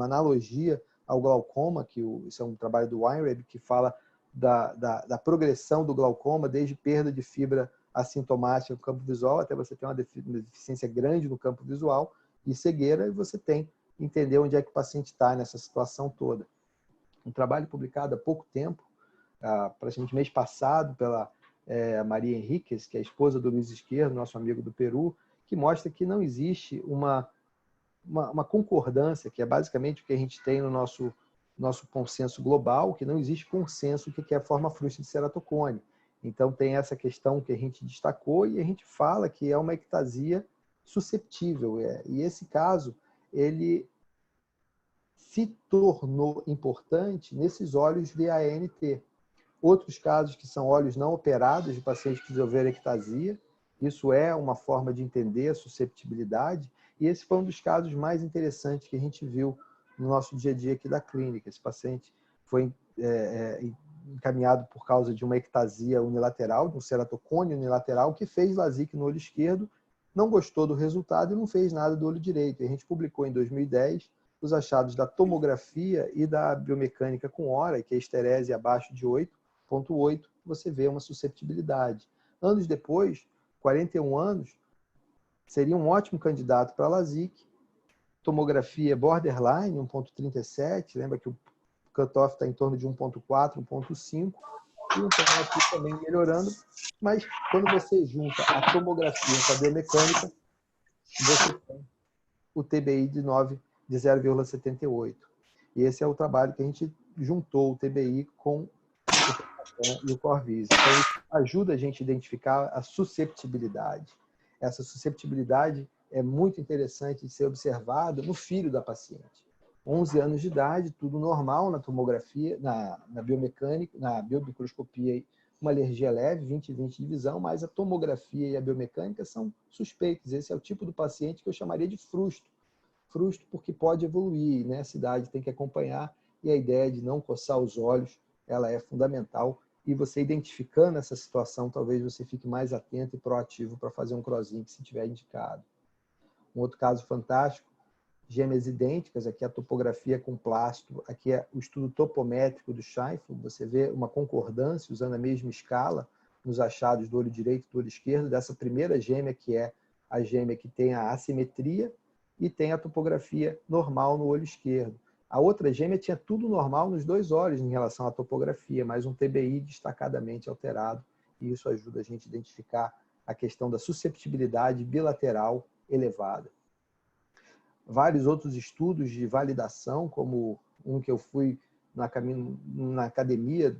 analogia ao glaucoma, isso é um trabalho do Weinreb, que fala da progressão do glaucoma, desde perda de fibra assintomática no campo visual, até você ter uma deficiência grande no campo visual, e cegueira, e você tem entender onde é que o paciente está nessa situação toda. Um trabalho publicado há pouco tempo, praticamente mês passado, pela Maria Henriquez, que é a esposa do Luiz Esquerdo, nosso amigo do Peru, que mostra que não existe uma concordância, que é basicamente o que a gente tem no nosso consenso global, que não existe consenso do que é a forma frustra de ceratocone. Então, tem essa questão que a gente destacou, e a gente fala que é uma ectasia susceptível. E esse caso, ele se tornou importante nesses olhos VANT. Outros casos que são olhos não operados de pacientes que desenvolveram ectasia, isso é uma forma de entender a susceptibilidade, e esse foi um dos casos mais interessantes que a gente viu no nosso dia a dia aqui da clínica. Esse paciente foi encaminhado por causa de uma ectasia unilateral, de um ceratocone unilateral, que fez LASIK no olho esquerdo, não gostou do resultado e não fez nada do olho direito. E a gente publicou em 2010 os achados da tomografia e da biomecânica com hora, que é esterese abaixo de 8,8, você vê uma susceptibilidade. Anos depois, 41 anos, seria um ótimo candidato para LASIK. Tomografia borderline, 1,37, lembra que o cutoff está em torno de 1,4, 1,5, e o tomografia também melhorando, mas quando você junta a tomografia com a biomecânica, você tem o TBI de 0,78. E esse é o trabalho que a gente juntou o TBI com o TECATran e o CORVIS. Então, isso ajuda a gente a identificar a susceptibilidade. Essa susceptibilidade é muito interessante de ser observada no filho da paciente. 11 anos de idade, tudo normal na tomografia, na biomecânica, na biomicroscopia, uma alergia leve, 20/20 de visão, mas a tomografia e a biomecânica são suspeitos. Esse é o tipo do paciente que eu chamaria de frusto. Frusto porque pode evoluir, né? A idade tem que acompanhar, e a ideia de não coçar os olhos, ela é fundamental. E você identificando essa situação, talvez você fique mais atento e proativo para fazer um crosslink se tiver indicado. Um outro caso fantástico, gêmeas idênticas, aqui a topografia com plástico, aqui é o estudo topométrico do Scheinfeld, você vê uma concordância usando a mesma escala nos achados do olho direito e do olho esquerdo, dessa primeira gêmea, que é a gêmea que tem a assimetria e tem a topografia normal no olho esquerdo. A outra gêmea tinha tudo normal nos dois olhos em relação à topografia, mas um TBI destacadamente alterado, e isso ajuda a gente a identificar a questão da susceptibilidade bilateral elevada. Vários outros estudos de validação, como um que eu fui na academia,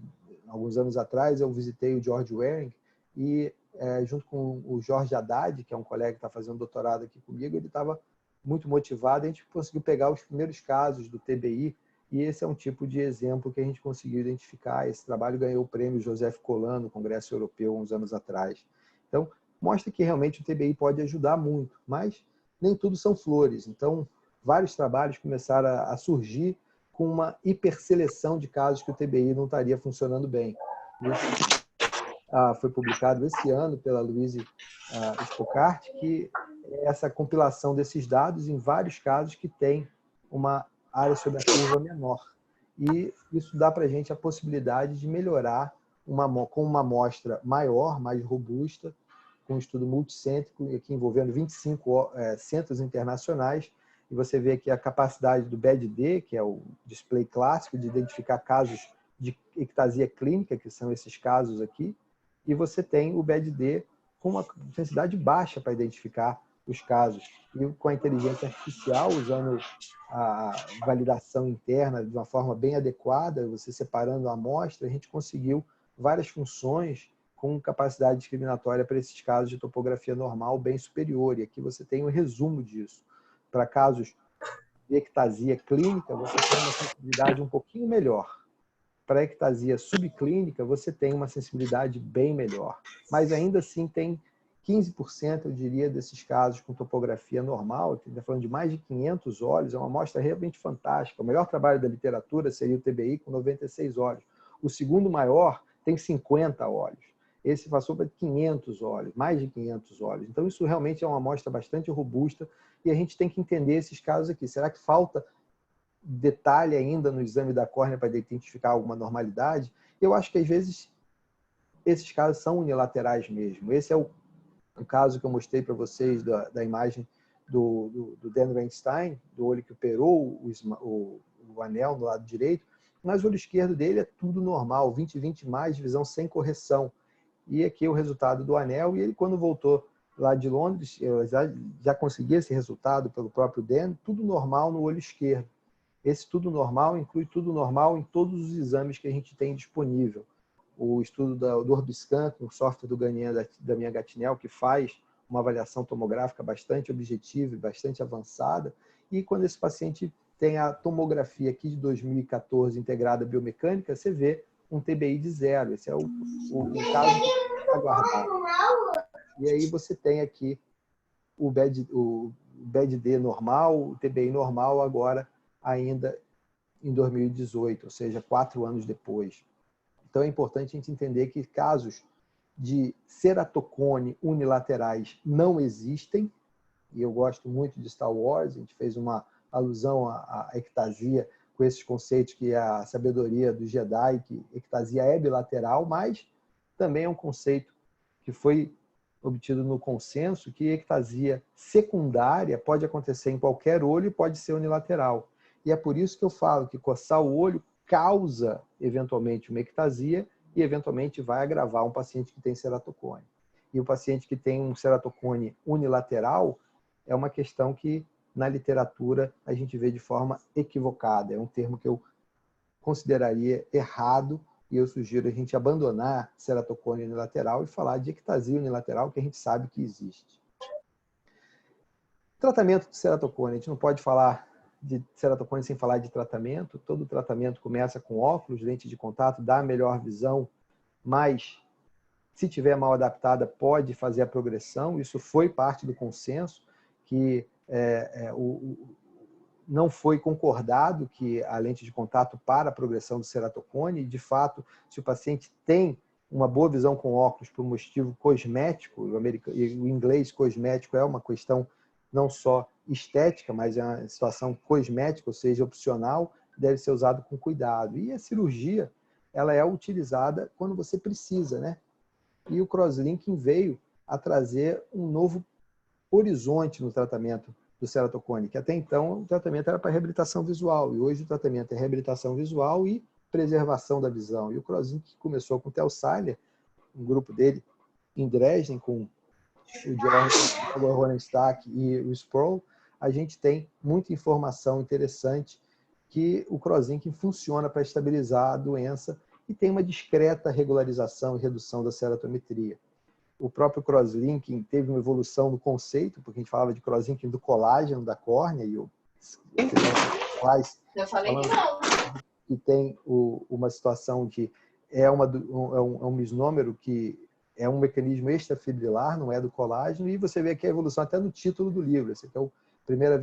alguns anos atrás, eu visitei o George Waring, e junto com o Jorge Haddad, que é um colega que está fazendo doutorado aqui comigo, ele estava muito motivado, a gente conseguiu pegar os primeiros casos do TBI, e esse é um tipo de exemplo que a gente conseguiu identificar. Esse trabalho ganhou o prêmio Joseph Colan no Congresso Europeu, uns anos atrás. Então, mostra que realmente o TBI pode ajudar muito, mas nem tudo são flores. Então, vários trabalhos começaram a surgir com uma hiperseleção de casos que o TBI não estaria funcionando bem. Isso foi publicado esse ano pela Louise Spocart, que é essa compilação desses dados em vários casos que tem uma área sobre a curva menor. E isso dá para a gente a possibilidade de melhorar com uma amostra maior, mais robusta, com um estudo multicêntrico, aqui envolvendo 25 centros internacionais, e você vê aqui a capacidade do BED-D, que é o display clássico de identificar casos de ectasia clínica, que são esses casos aqui, e você tem o BED-D com uma intensidade baixa para identificar os casos. E com a inteligência artificial, usando a validação interna de uma forma bem adequada, você separando a amostra, a gente conseguiu várias funções com capacidade discriminatória para esses casos de topografia normal bem superior. E aqui você tem um resumo disso. Para casos de ectasia clínica, você tem uma sensibilidade um pouquinho melhor. Para ectasia subclínica, você tem uma sensibilidade bem melhor. Mas ainda assim tem 15%, eu diria, desses casos com topografia normal, que está falando de mais de 500 olhos, é uma amostra realmente fantástica. O melhor trabalho da literatura seria o TBI com 96 olhos. O segundo maior tem 50 olhos. Esse passou para 500 olhos, mais de 500 olhos. Então, isso realmente é uma amostra bastante robusta e a gente tem que entender esses casos aqui. Será que falta detalhe ainda no exame da córnea para identificar alguma normalidade? Eu acho que, às vezes, esses casos são unilaterais mesmo. Esse é o caso que eu mostrei para vocês da imagem do Dan Reinstein, do olho que operou o anel no lado direito, mas o olho esquerdo dele é tudo normal, 20/20 mais, visão sem correção. E aqui é o resultado do anel, e ele, quando voltou lá de Londres, eu já consegui esse resultado pelo próprio Dan, tudo normal no olho esquerdo. Esse tudo normal inclui tudo normal em todos os exames que a gente tem disponível. O estudo do Orbiscan, o software do Ganyan da minha Gatinel, que faz uma avaliação tomográfica bastante objetiva e bastante avançada. E quando esse paciente tem a tomografia aqui de 2014 integrada biomecânica, você vê um TBI de 0. Esse é o caso que aguardado. E aí você tem aqui o BED-D normal, o TBI normal agora ainda em 2018, ou seja, 4 anos depois. Então é importante a gente entender que casos de ceratocone unilaterais não existem, e eu gosto muito de Star Wars, a gente fez uma alusão à ectasia com esses conceitos que é a sabedoria do Jedi, que ectasia é bilateral, mas também é um conceito que foi obtido no consenso que ectasia secundária pode acontecer em qualquer olho e pode ser unilateral. E é por isso que eu falo que coçar o olho causa, eventualmente, uma ectasia e, eventualmente, vai agravar um paciente que tem ceratocone. E o paciente que tem um ceratocone unilateral é uma questão que, na literatura, a gente vê de forma equivocada. É um termo que eu consideraria errado e eu sugiro a gente abandonar ceratocone unilateral e falar de ectasia unilateral, que a gente sabe que existe. Tratamento de ceratocone. A gente não pode falar de ceratocone sem falar de tratamento. Todo tratamento começa com óculos, lente de contato, dá a melhor visão, mas se tiver mal adaptada, pode fazer a progressão. Isso foi parte do consenso, que não foi concordado que a lente de contato para a progressão do ceratocone. De fato, se o paciente tem uma boa visão com óculos por um motivo cosmético, o inglês cosmético é uma questão não só estética, mas é uma situação cosmética, ou seja, opcional, deve ser usado com cuidado. E a cirurgia, ela é utilizada quando você precisa, né? E o crosslinking veio a trazer um novo horizonte no tratamento do ceratocone, que até então o tratamento era para reabilitação visual, e hoje o tratamento é reabilitação visual e preservação da visão. E o crosslinking começou com o Theo Seiler, um grupo dele em Dresden, com o Georg Hohenstack e o Sproul. A gente tem muita informação interessante que o crosslinking funciona para estabilizar a doença e tem uma discreta regularização e redução da ceratometria. O próprio crosslinking teve uma evolução no conceito, porque a gente falava de crosslinking do colágeno da córnea, e eu falei que não. Que tem uma situação de um misnômero que é um mecanismo extrafibrilar, não é do colágeno, e você vê aqui a evolução até no título do livro. Essa aqui é a primeira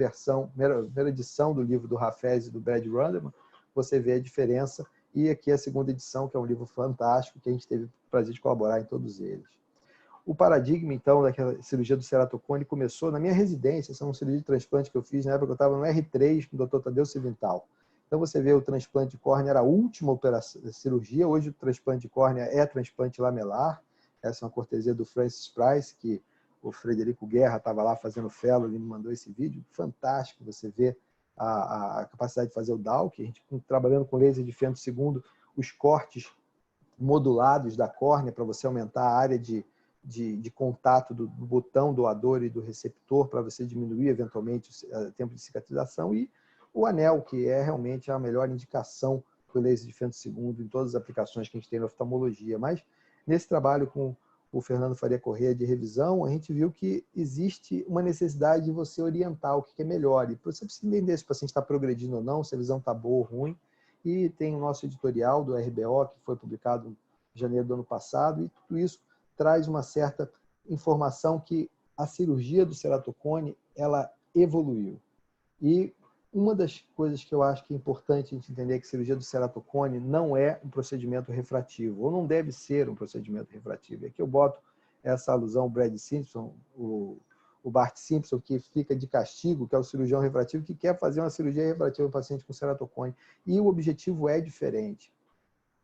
edição do livro do Hafez e do Brad Runderman. Você vê a diferença, e aqui a segunda edição, que é um livro fantástico, que a gente teve o prazer de colaborar em todos eles. O paradigma, então, daquela cirurgia do ceratocone começou na minha residência. Essa é uma cirurgia de transplante que eu fiz na época que eu estava no R3 com o Dr. Tadeu Civintal. Então, você vê o transplante de córnea, era a última cirurgia. Hoje, o transplante de córnea é transplante lamelar. Essa é uma cortesia do Francis Price, que o Frederico Guerra estava lá fazendo fellow, ele me mandou esse vídeo. Fantástico, você vê a capacidade de fazer o DALC. A gente, trabalhando com laser de fento segundo, os cortes modulados da córnea para você aumentar a área de contato do botão doador e do receptor para você diminuir eventualmente o tempo de cicatrização, e o anel, que é realmente a melhor indicação do laser de fento segundo em todas as aplicações que a gente tem na oftalmologia. Mas nesse trabalho com o Fernando Faria Corrêa de revisão, a gente viu que existe uma necessidade de você orientar o que é melhor. E você precisa entender se o paciente está progredindo ou não, se a visão está boa ou ruim. E tem o nosso editorial do RBO, que foi publicado em janeiro do ano passado, e tudo isso traz uma certa informação que a cirurgia do ceratocone, ela evoluiu. E uma das coisas que eu acho que é importante a gente entender é que a cirurgia do ceratocone não é um procedimento refrativo, ou não deve ser um procedimento refrativo. E aqui eu boto essa alusão ao Brad Simpson, o Bart Simpson, que fica de castigo, que é o cirurgião refrativo, que quer fazer uma cirurgia refrativa no paciente com ceratocone. E o objetivo é diferente.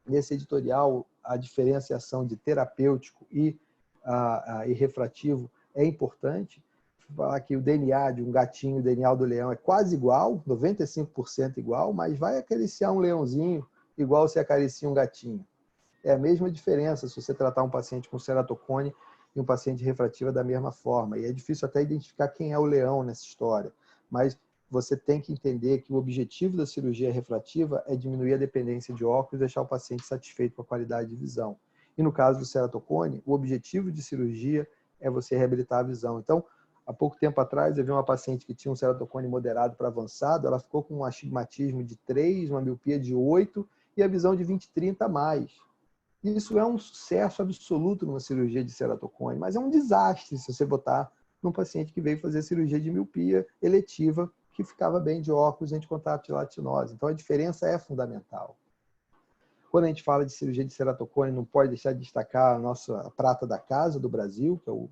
Nesse editorial, a diferenciação de terapêutico e refrativo é importante. Falar que o DNA de um gatinho e o DNA do leão é quase igual, 95% igual, mas vai acariciar um leãozinho igual se acaricia um gatinho. É a mesma diferença se você tratar um paciente com ceratocone e um paciente refrativa da mesma forma. E é difícil até identificar quem é o leão nessa história, mas você tem que entender que o objetivo da cirurgia refrativa é diminuir a dependência de óculos e deixar o paciente satisfeito com a qualidade de visão. E no caso do ceratocone, o objetivo de cirurgia é você reabilitar a visão. Então, há pouco tempo atrás, eu vi uma paciente que tinha um ceratocone moderado para avançado, ela ficou com um astigmatismo de 3, uma miopia de 8 e a visão de 20/30 a mais. Isso é um sucesso absoluto numa cirurgia de ceratocone, mas é um desastre se você botar num paciente que veio fazer cirurgia de miopia eletiva, que ficava bem de óculos, lente de contato de latinose. Então, a diferença é fundamental. Quando a gente fala de cirurgia de ceratocone, não pode deixar de destacar a nossa prata da casa do Brasil, que é o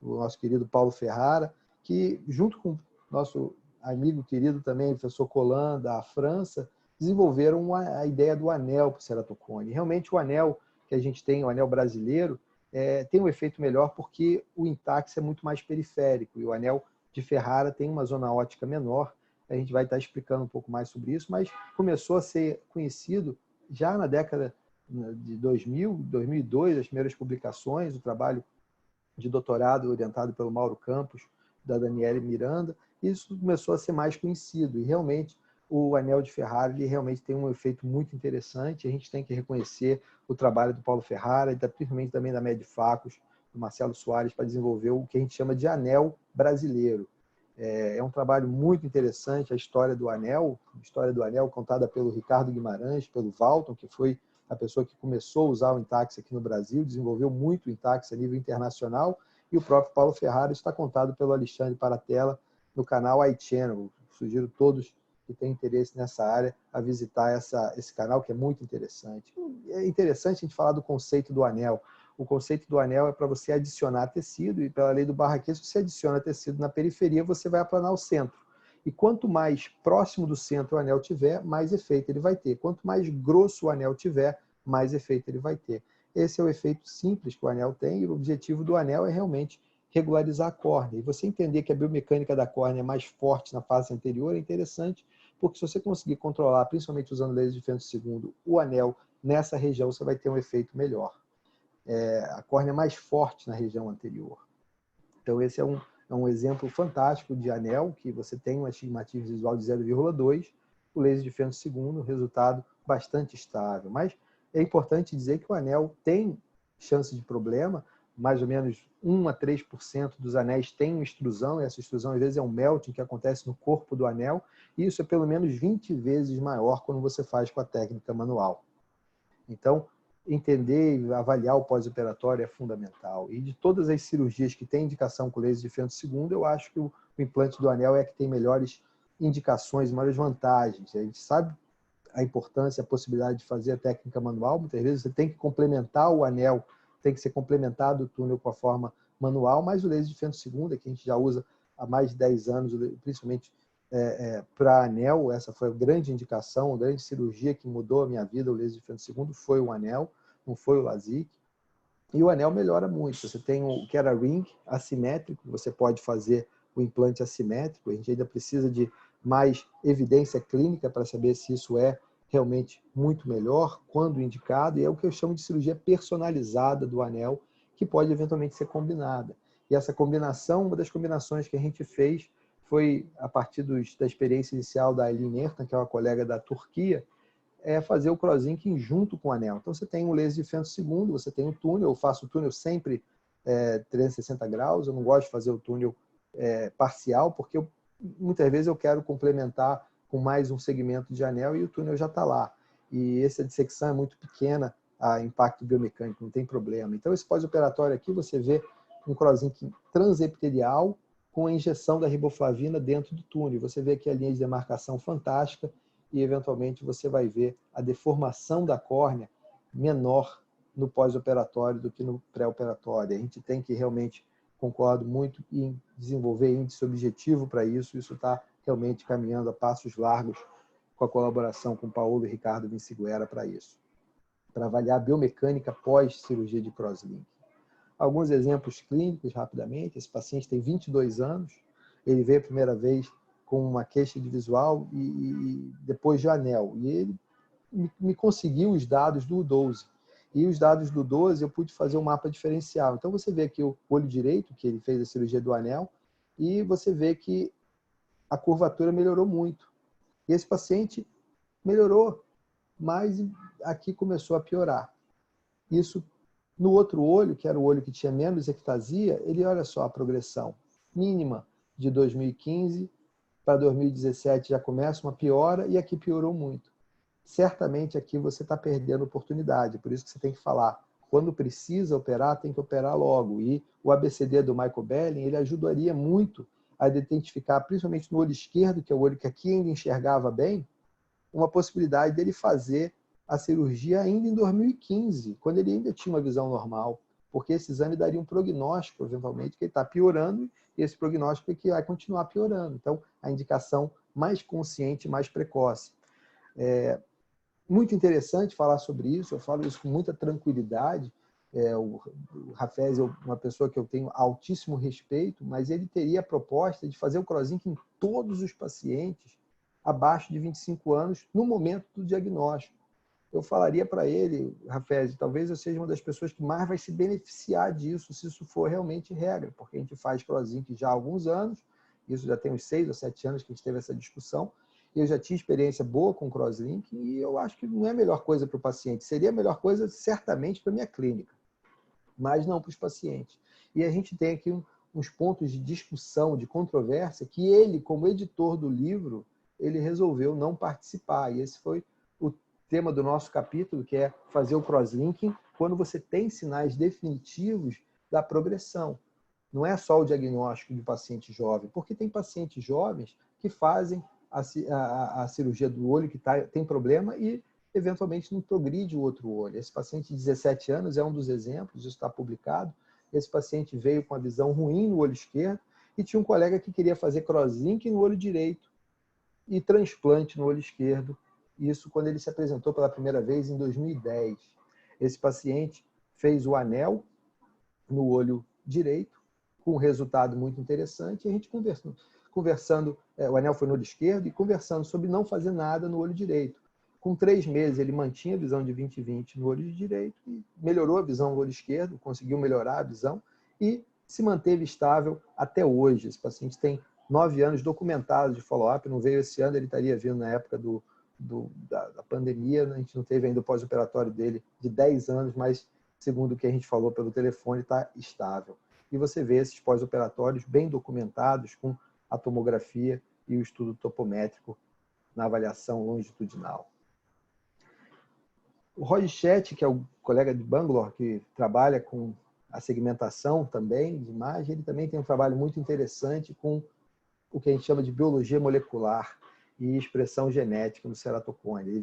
nosso querido Paulo Ferrara, que junto com o nosso amigo querido também, o professor Colin, da França, desenvolveram a ideia do anel para o ceratocone. Realmente o anel que a gente tem, o anel brasileiro, tem um efeito melhor porque o Intacs é muito mais periférico e o anel de Ferrara tem uma zona óptica menor. A gente vai estar explicando um pouco mais sobre isso, mas começou a ser conhecido já na década de 2000, 2002, as primeiras publicações, o trabalho de doutorado orientado pelo Mauro Campos, da Daniele Miranda, e isso começou a ser mais conhecido. E realmente o anel de Ferrara ele realmente tem um efeito muito interessante. A gente tem que reconhecer o trabalho do Paulo Ferrara e principalmente também da Medfacos, do Marcelo Soares, para desenvolver o que a gente chama de anel brasileiro. É um trabalho muito interessante, a história do anel contada pelo Ricardo Guimarães, pelo Valton, que foi a pessoa que começou a usar o Intacs aqui no Brasil, desenvolveu muito o Intacs a nível internacional, e o próprio Paulo Ferrara está contado pelo Alexandre Paratella no canal iChannel. Sugiro todos que têm interesse nessa área a visitar esse canal, que é muito interessante. É interessante a gente falar do conceito do anel. O conceito do anel é para você adicionar tecido, e pela lei do Barraquês, se você adiciona tecido na periferia, você vai aplanar o centro. E quanto mais próximo do centro o anel tiver, mais efeito ele vai ter. Quanto mais grosso o anel tiver, mais efeito ele vai ter. Esse é o efeito simples que o anel tem, e o objetivo do anel é realmente regularizar a córnea. E você entender que a biomecânica da córnea é mais forte na face anterior é interessante, porque se você conseguir controlar, principalmente usando laser de Fento II, o anel nessa região, você vai ter um efeito melhor. A córnea é mais forte na região anterior. Então esse é um exemplo fantástico de anel, que você tem um astigmatismo visual de 0,2, o laser de Fento II, resultado bastante estável. Mas é importante dizer que o anel tem chance de problema, mais ou menos 1 a 3% dos anéis têm extrusão, e essa extrusão às vezes é um melting que acontece no corpo do anel, e isso é pelo menos 20 vezes maior quando você faz com a técnica manual. Então, entender e avaliar o pós-operatório é fundamental. E de todas as cirurgias que têm indicação com laser de Fento II, eu acho que o implante do anel é que tem melhores indicações, maiores vantagens. A gente sabe a importância, a possibilidade de fazer a técnica manual. Muitas vezes você tem que complementar o anel, tem que ser complementado o túnel com a forma manual, mas o laser de Fento II, que a gente já usa há mais de 10 anos, principalmente para anel, essa foi a grande indicação, a grande cirurgia que mudou a minha vida, o laser de Fento II, foi o anel, não foi o LASIK. E o anel melhora muito. Você tem o que era ring assimétrico, você pode fazer o implante assimétrico, a gente ainda precisa de mais evidência clínica para saber se isso é realmente muito melhor, quando indicado, e é o que eu chamo de cirurgia personalizada do anel, que pode eventualmente ser combinada. E essa combinação, uma das combinações que a gente fez foi, a partir da experiência inicial da Aylin Ertan, que é uma colega da Turquia, fazer o crossinking junto com o anel. Então você tem um laser de Fento II, você tem um túnel, eu faço o túnel sempre 360 graus, eu não gosto de fazer o túnel parcial, porque muitas vezes eu quero complementar com mais um segmento de anel e o túnel já está lá. E essa dissecção é muito pequena a impacto biomecânico, não tem problema. Então esse pós-operatório aqui você vê um crossinking transepitelial com a injeção da riboflavina dentro do túnel. Você vê aqui a linha de demarcação fantástica e, eventualmente, você vai ver a deformação da córnea menor no pós-operatório do que no pré-operatório. A gente tem que realmente, concordo muito, em desenvolver índice objetivo para isso. Isso está realmente caminhando a passos largos com a colaboração com Paulo e Ricardo Vinciguera para isso, para avaliar a biomecânica pós-cirurgia de crosslink. Alguns exemplos clínicos, rapidamente. Esse paciente tem 22 anos, ele veio a primeira vez com uma queixa de visual e depois de anel. E ele me conseguiu os dados do U12. E os dados do 12 eu pude fazer um mapa diferencial. Então você vê aqui o olho direito, que ele fez a cirurgia do anel, e você vê que a curvatura melhorou muito. E esse paciente melhorou, mas aqui começou a piorar. Isso no outro olho, que era o olho que tinha menos ectasia, ele, olha só a progressão mínima de 2015 para 2017 já começa uma piora, e aqui piorou muito. Certamente aqui você está perdendo oportunidade, por isso que você tem que falar. Quando precisa operar, tem que operar logo. E o ABCD do Michael Belling, ele ajudaria muito a identificar, principalmente no olho esquerdo, que é o olho que aqui ainda enxergava bem, uma possibilidade dele fazer a cirurgia ainda em 2015, quando ele ainda tinha uma visão normal, porque esse exame daria um prognóstico, eventualmente, que ele está piorando, e esse prognóstico é que vai continuar piorando. Então, a indicação mais consciente, mais precoce. Muito interessante falar sobre isso, eu falo isso com muita tranquilidade. O Hafez é uma pessoa que eu tenho altíssimo respeito, mas ele teria a proposta de fazer o CrossLink em todos os pacientes abaixo de 25 anos no momento do diagnóstico. Eu falaria para ele, Hafez, talvez eu seja uma das pessoas que mais vai se beneficiar disso, se isso for realmente regra, porque a gente faz CrossLink já há alguns anos, isso já tem uns 6 ou 7 anos que a gente teve essa discussão, eu já tinha experiência boa com CrossLink e eu acho que não é a melhor coisa para o paciente. Seria a melhor coisa, certamente, para a minha clínica, mas não para os pacientes. E a gente tem aqui uns pontos de discussão, de controvérsia, que ele, como editor do livro, ele resolveu não participar. E esse foi o tema do nosso capítulo, que é fazer o crosslinking quando você tem sinais definitivos da progressão. Não é só o diagnóstico de paciente jovem, porque tem pacientes jovens que fazem a cirurgia do olho que tem problema e, eventualmente, não progride o outro olho. Esse paciente de 17 anos é um dos exemplos, isso está publicado. Esse paciente veio com a visão ruim no olho esquerdo e tinha um colega que queria fazer crosslinking no olho direito e transplante no olho esquerdo. Isso quando ele se apresentou pela primeira vez em 2010. Esse paciente fez o anel no olho direito, com um resultado muito interessante, e a gente conversando, o anel foi no olho esquerdo, e conversando sobre não fazer nada no olho direito. Com 3 meses, ele mantinha a visão de 20/20 no olho direito, e melhorou a visão no olho esquerdo, conseguiu melhorar a visão, e se manteve estável até hoje. Esse paciente tem 9 anos documentados de follow-up, não veio esse ano, ele estaria vindo na época da pandemia, a gente não teve ainda o pós-operatório dele de 10 anos, mas segundo o que a gente falou pelo telefone, está estável. E você vê esses pós-operatórios bem documentados com a tomografia e o estudo topométrico na avaliação longitudinal. O Roger Chet, que é o colega de Bangalore, que trabalha com a segmentação também de imagem, ele também tem um trabalho muito interessante com o que a gente chama de biologia molecular e expressão genética no ceratocone. Ele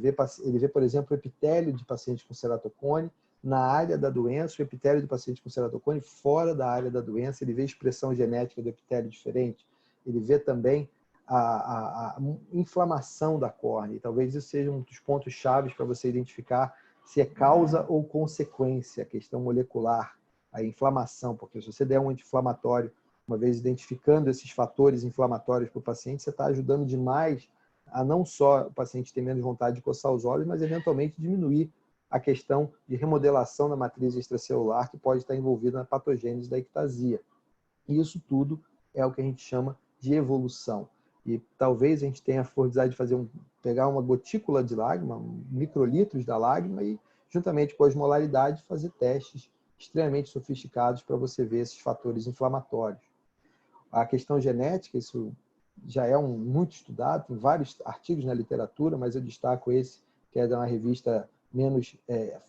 vê, por exemplo, o epitélio de pacientes com ceratocone na área da doença, o epitélio do paciente com ceratocone fora da área da doença, ele vê expressão genética do epitélio diferente, ele vê também a inflamação da córnea, e talvez isso seja um dos pontos chaves para você identificar se é causa ou consequência, a questão molecular, a inflamação, porque se você der um anti-inflamatório, uma vez identificando esses fatores inflamatórios para o paciente, você está ajudando demais a não só o paciente ter menos vontade de coçar os olhos, mas eventualmente diminuir a questão de remodelação da matriz extracelular que pode estar envolvida na patogênese da ectasia. E isso tudo é o que a gente chama de evolução. E talvez a gente tenha a forçado de pegar uma gotícula de lágrima, microlitros da lágrima e, juntamente com a osmolaridade, fazer testes extremamente sofisticados para você ver esses fatores inflamatórios. A questão genética, isso já é muito estudado, tem vários artigos na literatura, mas eu destaco esse, que é de uma revista menos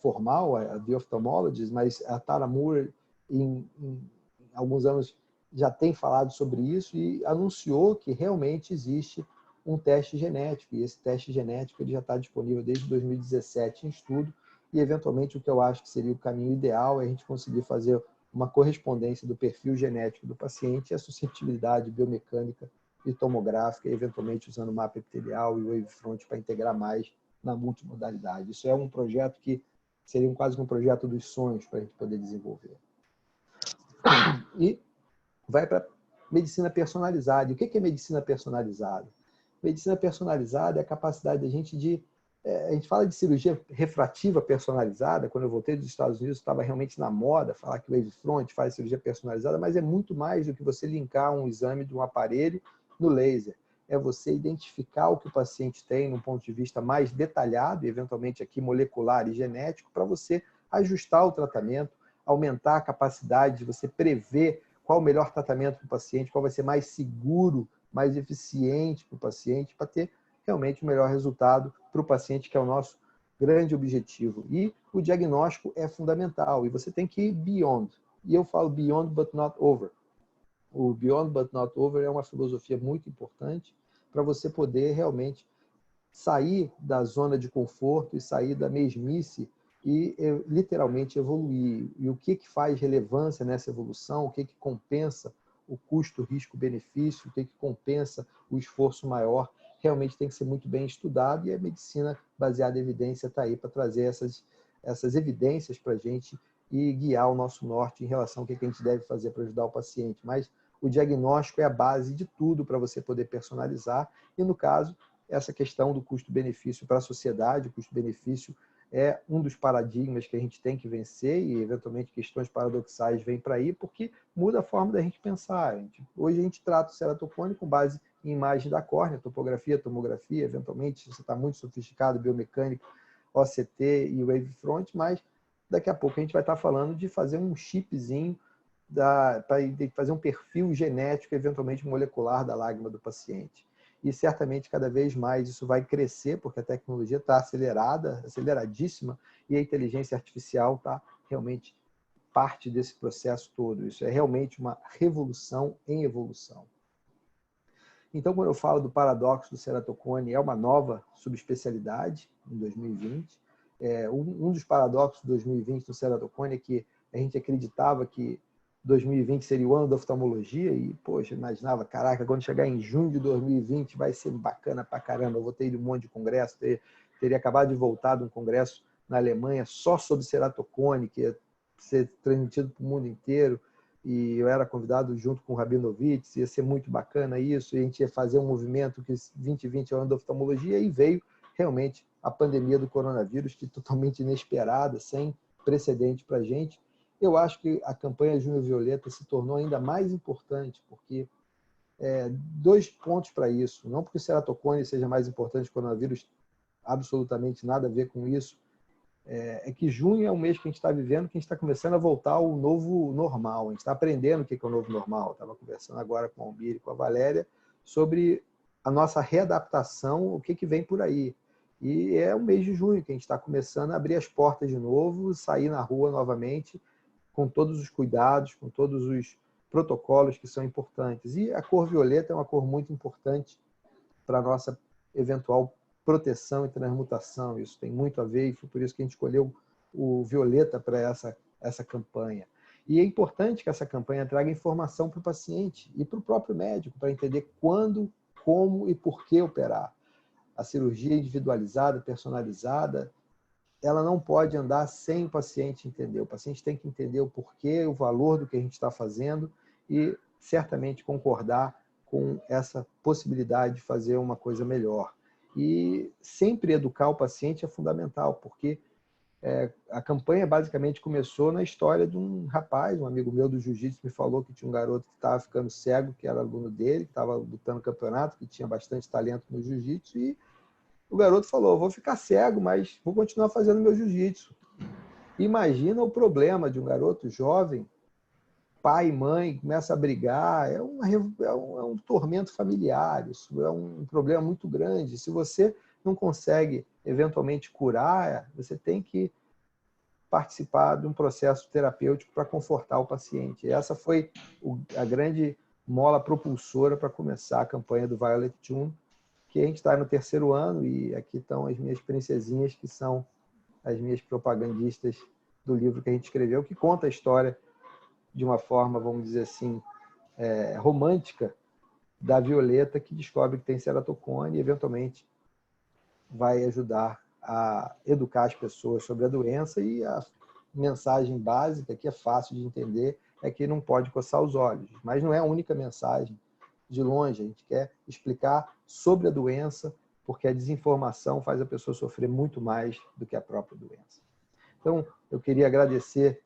formal, a The Ophthalmologist, mas a Tara Moore, em alguns anos, já tem falado sobre isso e anunciou que realmente existe um teste genético, e esse teste genético ele já está disponível desde 2017 em estudo, e eventualmente o que eu acho que seria o caminho ideal é a gente conseguir fazer uma correspondência do perfil genético do paciente e a suscetibilidade biomecânica e tomográfica, eventualmente usando o mapa epitelial e o wavefront para integrar mais na multimodalidade. Isso é um projeto que seria quase um projeto dos sonhos para a gente poder desenvolver. E vai para medicina personalizada. E o que é medicina personalizada? Medicina personalizada é a capacidade da gente de... a gente fala de cirurgia refrativa personalizada. Quando eu voltei dos Estados Unidos, estava realmente na moda falar que o wavefront faz cirurgia personalizada, mas é muito mais do que você linkar um exame de um aparelho no laser. É você identificar o que o paciente tem num ponto de vista mais detalhado, eventualmente aqui molecular e genético, para você ajustar o tratamento, aumentar a capacidade de você prever qual o melhor tratamento para o paciente, qual vai ser mais seguro, mais eficiente para o paciente, para ter realmente o melhor resultado para o paciente, que é o nosso grande objetivo. E o diagnóstico é fundamental, e você tem que ir beyond. E eu falo beyond but not over. O beyond but not over é uma filosofia muito importante para você poder realmente sair da zona de conforto e sair da mesmice e literalmente evoluir. E o que faz relevância nessa evolução, o que compensa o custo, risco, benefício, o que compensa o esforço maior, realmente tem que ser muito bem estudado, e a medicina baseada em evidência está aí para trazer essas evidências para a gente e guiar o nosso norte em relação ao que a gente deve fazer para ajudar o paciente. Mas o diagnóstico é a base de tudo para você poder personalizar, e no caso, essa questão do custo-benefício para a sociedade, o custo-benefício é um dos paradigmas que a gente tem que vencer, e eventualmente questões paradoxais vêm para aí, porque muda a forma da gente pensar. Hoje a gente trata o ceratocone com base em imagem da córnea, topografia, tomografia, eventualmente, se você está muito sofisticado, biomecânico, OCT e wavefront, mas daqui a pouco a gente vai estar falando de fazer um chipzinho para fazer um perfil genético, eventualmente molecular, da lágrima do paciente. E certamente cada vez mais isso vai crescer, porque a tecnologia está aceleradíssima, e a inteligência artificial está realmente parte desse processo todo. Isso é realmente uma revolução em evolução. Então, quando eu falo do paradoxo do ceratocone, é uma nova subespecialidade em 2020. Um dos paradoxos de 2020 do ceratocone é que a gente acreditava que 2020 seria o ano da oftalmologia e, poxa, imaginava, caraca, quando chegar em junho de 2020 vai ser bacana pra caramba, eu vou ter ido um monte de congresso, teria acabado de voltar de um congresso na Alemanha só sobre ceratocone, que ia ser transmitido para o mundo inteiro, e eu era convidado junto com o Rabinovitz, ia ser muito bacana isso, e a gente ia fazer um movimento que 2020 é o ano da oftalmologia, e veio realmente a pandemia do coronavírus, que é totalmente inesperada, sem precedente para a gente. Eu acho que a campanha Junho Violeta se tornou ainda mais importante, porque dois pontos para isso. Não porque o ceratocone seja mais importante que o coronavírus, absolutamente nada a ver com isso. É que junho é um mês que a gente está vivendo, que a gente está começando a voltar ao novo normal. A gente está aprendendo o que é o novo normal. Estava conversando agora com a Almir e com a Valéria sobre a nossa readaptação, o que vem por aí. E é o mês de junho que a gente está começando a abrir as portas de novo, sair na rua novamente, com todos os cuidados, com todos os protocolos que são importantes. E a cor violeta é uma cor muito importante para a nossa eventual proteção e transmutação. Isso tem muito a ver, e foi por isso que a gente escolheu o violeta para essa campanha. E é importante que essa campanha traga informação para o paciente e para o próprio médico, para entender quando, como e por que operar. A cirurgia individualizada, personalizada, ela não pode andar sem o paciente entender. O paciente tem que entender o porquê, o valor do que a gente está fazendo e certamente concordar com essa possibilidade de fazer uma coisa melhor. E sempre educar o paciente é fundamental, porque a campanha basicamente começou na história de um rapaz, um amigo meu do jiu-jitsu me falou que tinha um garoto que estava ficando cego, que era aluno dele, que estava lutando no campeonato, que tinha bastante talento no jiu-jitsu, e o garoto falou, vou ficar cego, mas vou continuar fazendo meu jiu-jitsu. Imagina o problema de um garoto jovem, pai e mãe, começa a brigar, é um tormento familiar, isso é um problema muito grande. Se você não consegue eventualmente curar, você tem que participar de um processo terapêutico para confortar o paciente. E essa foi a grande mola propulsora para começar a campanha do Violet June, que a gente está no 3º ano, e aqui estão as minhas princesinhas, que são as minhas propagandistas do livro que a gente escreveu, que conta a história de uma forma, vamos dizer assim, romântica, da Violeta, que descobre que tem ceratocone e, eventualmente, vai ajudar a educar as pessoas sobre a doença. E a mensagem básica, que é fácil de entender, é que não pode coçar os olhos. Mas não é a única mensagem. De longe, a gente quer explicar sobre a doença, porque a desinformação faz a pessoa sofrer muito mais do que a própria doença. Então, eu queria agradecer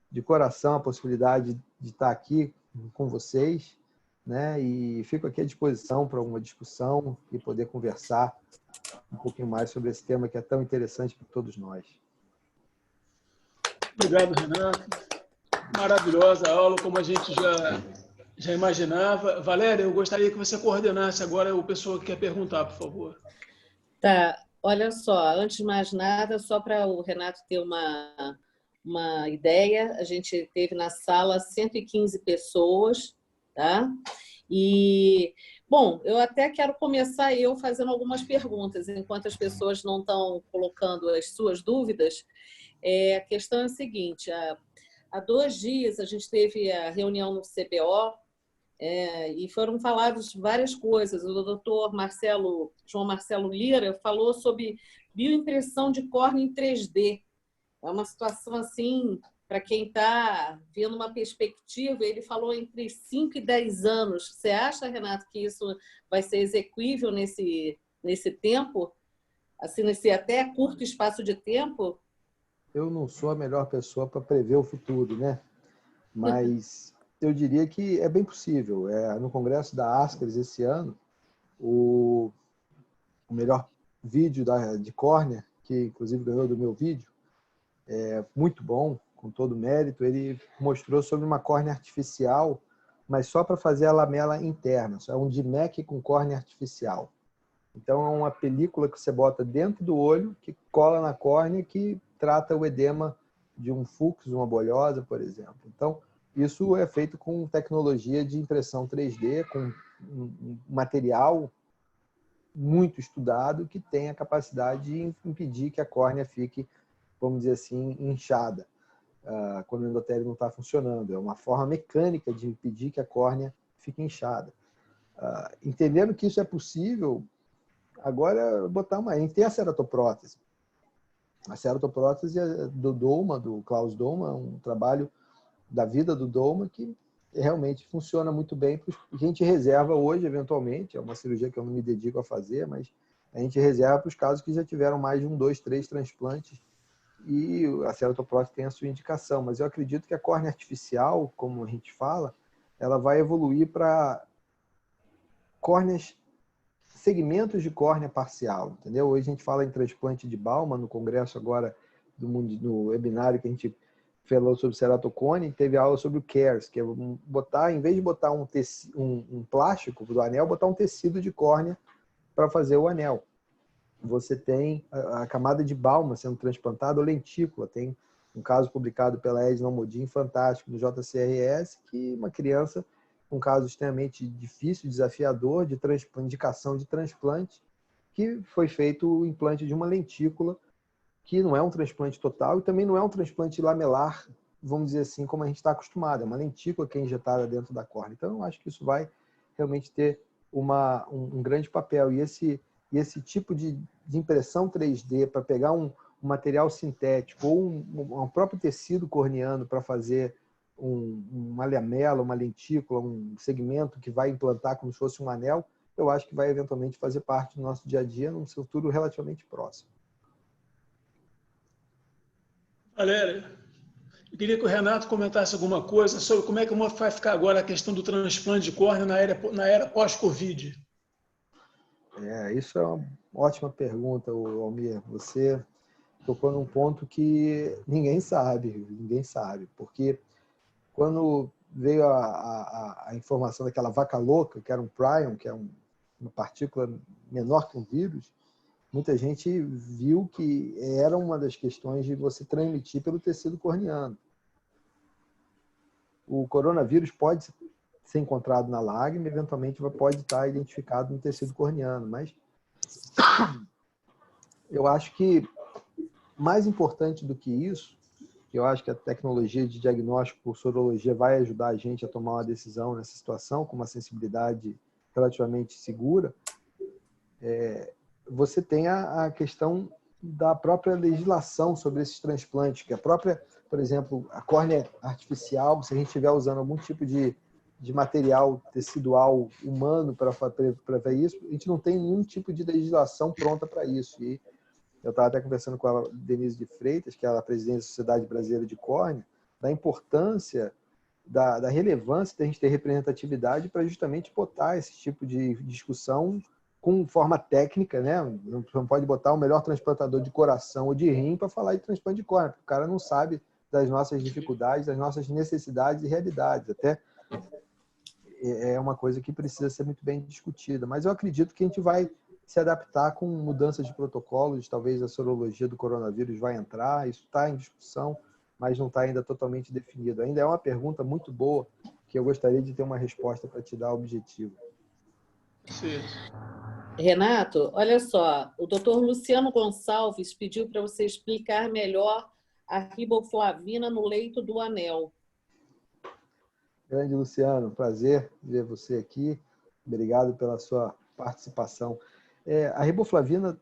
de coração a possibilidade de estar aqui com vocês, né? E fico aqui à disposição para alguma discussão e poder conversar um pouquinho mais sobre esse tema que é tão interessante para todos nós. Obrigado, Renato. Maravilhosa a aula, como a gente já imaginava. Valéria, eu gostaria que você coordenasse agora o pessoal que quer perguntar, por favor. Tá, olha só, antes de mais nada, só para o Renato ter uma ideia, a gente teve na sala 115 pessoas, tá? E Bom, eu até quero começar eu fazendo algumas perguntas, enquanto as pessoas não estão colocando as suas dúvidas. A questão é a seguinte: há 2 dias a gente teve a reunião no CBO, e foram faladas várias coisas. O doutor João Marcelo Lira falou sobre bioimpressão de córnea em 3D. É uma situação assim, para quem está vendo uma perspectiva, ele falou entre 5 e 10 anos. Você acha, Renato, que isso vai ser execuível nesse tempo? Assim, nesse até curto espaço de tempo? Eu não sou a melhor pessoa para prever o futuro, né? Mas eu diria que é bem possível. No congresso da ASCRS esse ano, o melhor vídeo de córnea, que inclusive ganhou do meu vídeo, muito bom, com todo o mérito, ele mostrou sobre uma córnea artificial, mas só para fazer a lamela interna. É um DMEC com córnea artificial. Então, é uma película que você bota dentro do olho, que cola na córnea, que trata o edema de um fluxo, uma bolhosa, por exemplo. Então, isso é feito com tecnologia de impressão 3D, com um material muito estudado que tem a capacidade de impedir que a córnea fique, vamos dizer assim, inchada, quando o endotélio não está funcionando. É uma forma mecânica de impedir que a córnea fique inchada. Entendendo que isso é possível, agora botar a gente tem a ceratoprótese. A ceratoprótese é do Douma, do Klaus Douma, um trabalho da vida do Douma que realmente funciona muito bem. A gente reserva hoje, eventualmente, é uma cirurgia que eu não me dedico a fazer, mas a gente reserva para os casos que já tiveram mais de 1, 2, 3 transplantes, e a ceratoprótese tem a sua indicação. Mas eu acredito que a córnea artificial, como a gente fala, ela vai evoluir para córneas, segmentos de córnea parcial, entendeu? Hoje a gente fala em transplante de Baumann, no congresso agora, no webinário que a gente falou sobre ceratocone, teve aula sobre o CARES, que é botar, em vez de botar um plástico do anel, botar um tecido de córnea para fazer o anel. Você tem a camada de Baumann sendo transplantada, ou lentícula. Tem um caso publicado pela Edna Modin, fantástico, no JCRS, que uma criança, um caso extremamente difícil, desafiador, de indicação de transplante, que foi feito o implante de uma lentícula, que não é um transplante total e também não é um transplante lamelar, vamos dizer assim, como a gente está acostumado. É uma lentícula que é injetada dentro da córnea. Então, eu acho que isso vai realmente ter um grande papel. E esse tipo de impressão 3D para pegar um material sintético ou um próprio tecido corneano para fazer uma lamela, uma lentícula, um segmento que vai implantar como se fosse um anel, eu acho que vai eventualmente fazer parte do nosso dia a dia num futuro relativamente próximo. Valéria, eu queria que o Renato comentasse alguma coisa sobre como é que vai ficar agora a questão do transplante de córnea na era pós-Covid. Isso é uma ótima pergunta, Almir. Você tocou num ponto que ninguém sabe, porque quando veio a informação daquela vaca louca, que era um prion, que é uma partícula menor que um vírus, muita gente viu que era uma das questões de você transmitir pelo tecido corneano. O coronavírus pode ser encontrado na lágrima, eventualmente pode estar identificado no tecido corneano, mas eu acho que mais importante do que isso, eu acho que a tecnologia de diagnóstico por sorologia vai ajudar a gente a tomar uma decisão nessa situação com uma sensibilidade relativamente segura. Você tem a questão da própria legislação sobre esses transplantes, que a própria, por exemplo, a córnea artificial, se a gente estiver usando algum tipo de material tecidual humano para ver isso, a gente não tem nenhum tipo de legislação pronta para isso. E eu estava até conversando com a Denise de Freitas, que é a presidente da Sociedade Brasileira de Córnea, da importância, da relevância da gente ter representatividade para justamente botar esse tipo de discussão com forma técnica, né? Não pode botar o melhor transplantador de coração ou de rim para falar de transplante de córnea, porque o cara não sabe das nossas dificuldades, das nossas necessidades e realidades. Até é uma coisa que precisa ser muito bem discutida. Mas eu acredito que a gente vai se adaptar com mudanças de protocolos, talvez a sorologia do coronavírus vai entrar, isso está em discussão, mas não está ainda totalmente definido. Ainda é uma pergunta muito boa, que eu gostaria de ter uma resposta para te dar objetiva. Sim. Renato, olha só, o doutor Luciano Gonçalves pediu para você explicar melhor a riboflavina no leito do anel. Grande Luciano, prazer ver você aqui. Obrigado pela sua participação. A riboflavina,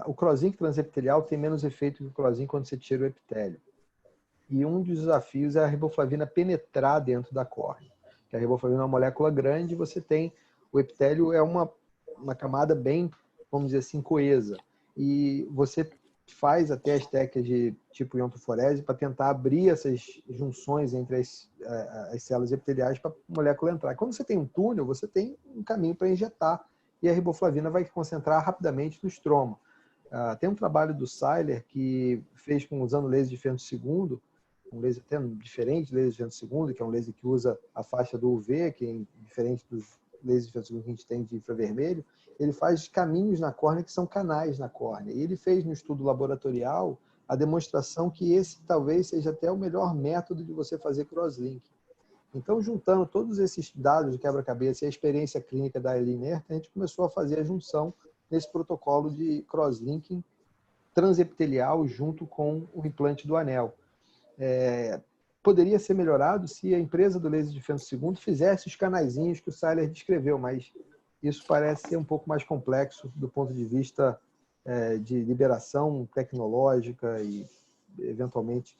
o crozinho transepitelial tem menos efeito que o crozinho quando você tira o epitélio. E um dos desafios é a riboflavina penetrar dentro da córnea. Que a riboflavina é uma molécula grande, você tem o epitélio é uma camada bem, vamos dizer assim, coesa. E você faz até as técnicas de tipo iontoforese para tentar abrir essas junções entre as células epiteliais para a molécula entrar. Quando você tem um túnel, você tem um caminho para injetar e a riboflavina vai concentrar rapidamente no estroma. Tem um trabalho do Seiler que fez usando laser de fento segundo, um laser até diferente do laser de fento segundo, que é um laser que usa a faixa do UV, que é diferente dos lasers de fento segundo que a gente tem de infravermelho. Ele faz caminhos na córnea que são canais na córnea. E ele fez no estudo laboratorial a demonstração que esse talvez seja até o melhor método de você fazer crosslink. Então, juntando todos esses dados de quebra-cabeça e a experiência clínica da Elinert, a gente começou a fazer a junção nesse protocolo de crosslinking transepitelial junto com o implante do anel. Poderia ser melhorado se a empresa do laser de fento segundo fizesse os canaizinhos que o Seiler descreveu, mas isso parece ser um pouco mais complexo do ponto de vista de liberação tecnológica e, eventualmente,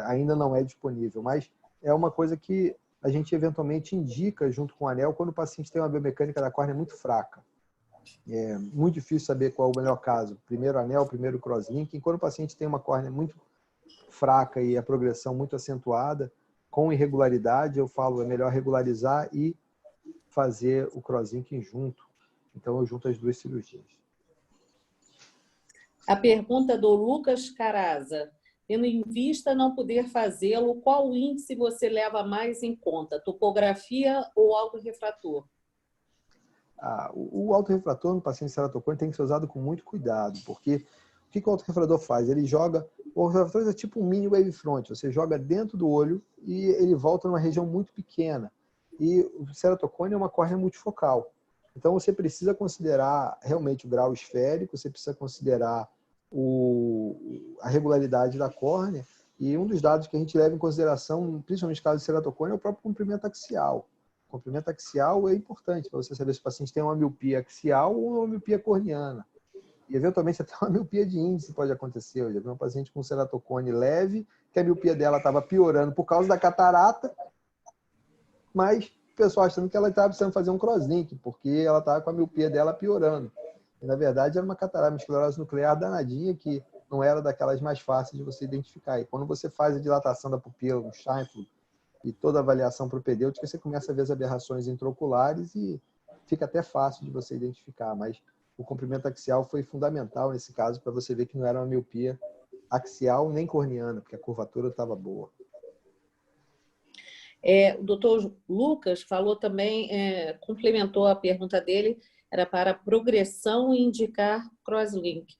ainda não é disponível. Mas é uma coisa que a gente, eventualmente, indica junto com o anel quando o paciente tem uma biomecânica da córnea muito fraca. É muito difícil saber qual é o melhor caso. Primeiro anel, primeiro crosslinking. Quando o paciente tem uma córnea muito fraca e a progressão muito acentuada, com irregularidade, eu falo, é melhor regularizar e fazer o crosslinking junto. Então, eu junto as duas cirurgias. A pergunta do Lucas Caraza. Tendo em vista não poder fazê-lo, qual índice você leva mais em conta? Topografia ou autorrefrator? O autorrefrator no paciente ceratocone tem que ser usado com muito cuidado, porque o que o autorrefrator faz? Ele joga... O autorrefrator é tipo um mini wavefront. Você joga dentro do olho e ele volta numa região muito pequena. E o ceratocone é uma córnea multifocal. Então, você precisa considerar realmente o grau esférico, você precisa considerar a regularidade da córnea, e um dos dados que a gente leva em consideração, principalmente no caso de ceratocone, é o próprio comprimento axial. O comprimento axial é importante para você saber se o paciente tem uma miopia axial ou uma miopia corneana. E, eventualmente, até uma miopia de índice pode acontecer. Eu já vi uma paciente com ceratocone leve, que a miopia dela estava piorando por causa da catarata, mas o pessoal achando que ela estava precisando fazer um crosslink, porque ela estava com a miopia dela piorando. E, na verdade, era uma catarata, uma esclerose nuclear danadinha, que não era daquelas mais fáceis de você identificar. E quando você faz a dilatação da pupila, o Scheinfeld, e toda a avaliação propedêutica, você começa a ver as aberrações intraoculares e fica até fácil de você identificar. Mas o comprimento axial foi fundamental nesse caso para você ver que não era uma miopia axial nem corneana, porque a curvatura estava boa. O doutor Lucas falou também, complementou a pergunta dele, era para progressão e indicar crosslink.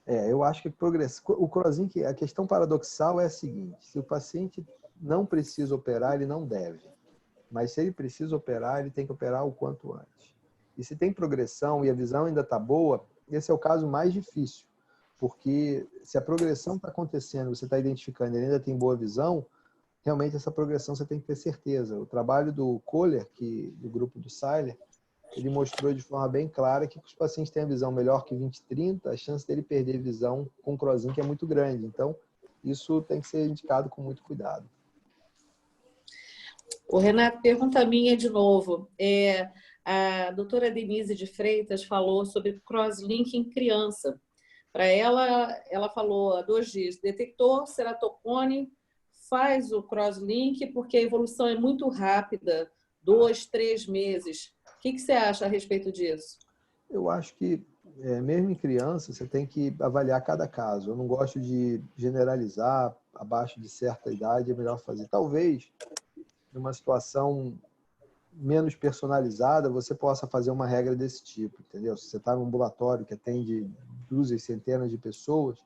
Eu acho que o crosslink, a questão paradoxal é a seguinte: se o paciente não precisa operar, ele não deve. Mas se ele precisa operar, ele tem que operar o quanto antes. E se tem progressão e a visão ainda está boa, esse é o caso mais difícil. Porque se a progressão está acontecendo, você está identificando e ele ainda tem boa visão, realmente essa progressão você tem que ter certeza. O trabalho do Kohler, do grupo do Seiler, ele mostrou de forma bem clara que os pacientes têm a visão melhor que 20/30, a chance dele perder visão com crosslink é muito grande. Então, isso tem que ser indicado com muito cuidado. O Renato, pergunta minha de novo. A doutora Denise de Freitas falou sobre crosslink em criança. Para ela falou há 2 dias, detector ceratocone, faz o crosslink porque a evolução é muito rápida, 2, 3 meses. O que você acha a respeito disso? Eu acho que, mesmo em criança, você tem que avaliar cada caso. Eu não gosto de generalizar, abaixo de certa idade é melhor fazer. Talvez, numa situação menos personalizada, você possa fazer uma regra desse tipo, entendeu? Se você está num ambulatório que atende dúzias, centenas de pessoas,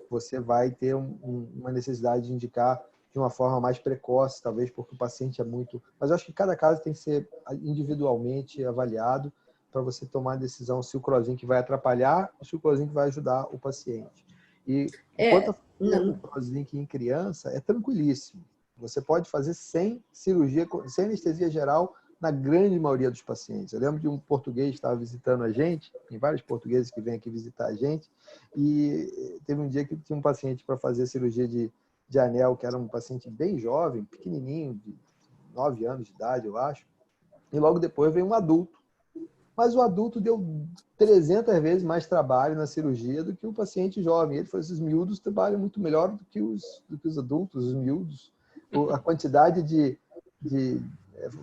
você vai ter uma necessidade de indicar de uma forma mais precoce, talvez porque o paciente é muito... Mas eu acho que cada caso tem que ser individualmente avaliado para você tomar a decisão se o CrossLink vai atrapalhar ou se o CrossLink vai ajudar o paciente. E quanto a fazer o CrossLink em criança, é tranquilíssimo. Você pode fazer sem cirurgia, sem anestesia geral, na grande maioria dos pacientes. Eu lembro de um português que estava visitando a gente, tem vários portugueses que vêm aqui visitar a gente, e teve um dia que tinha um paciente para fazer cirurgia de anel, que era um paciente bem jovem, pequenininho, de 9 anos de idade, eu acho, e logo depois veio um adulto. Mas o adulto deu 300 vezes mais trabalho na cirurgia do que o paciente jovem. Ele falou, esses miúdos trabalham muito melhor do que os adultos, os miúdos. A quantidade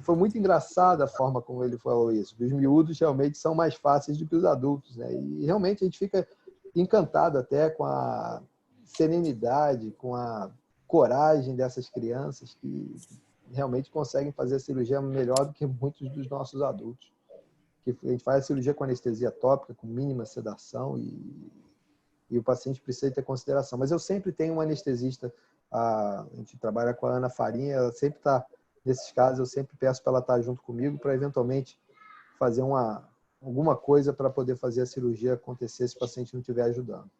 foi muito engraçada a forma como ele falou isso. Os miúdos realmente são mais fáceis do que os adultos, né? E realmente a gente fica encantado até com a serenidade, com a coragem dessas crianças que realmente conseguem fazer a cirurgia melhor do que muitos dos nossos adultos. Que a gente faz a cirurgia com anestesia tópica, com mínima sedação e o paciente precisa ter consideração. Mas eu sempre tenho um anestesista, a gente trabalha com a Ana Farinha, ela sempre está, nesses casos, eu sempre peço para ela estar junto comigo para eventualmente fazer alguma coisa para poder fazer a cirurgia acontecer se o paciente não estiver ajudando.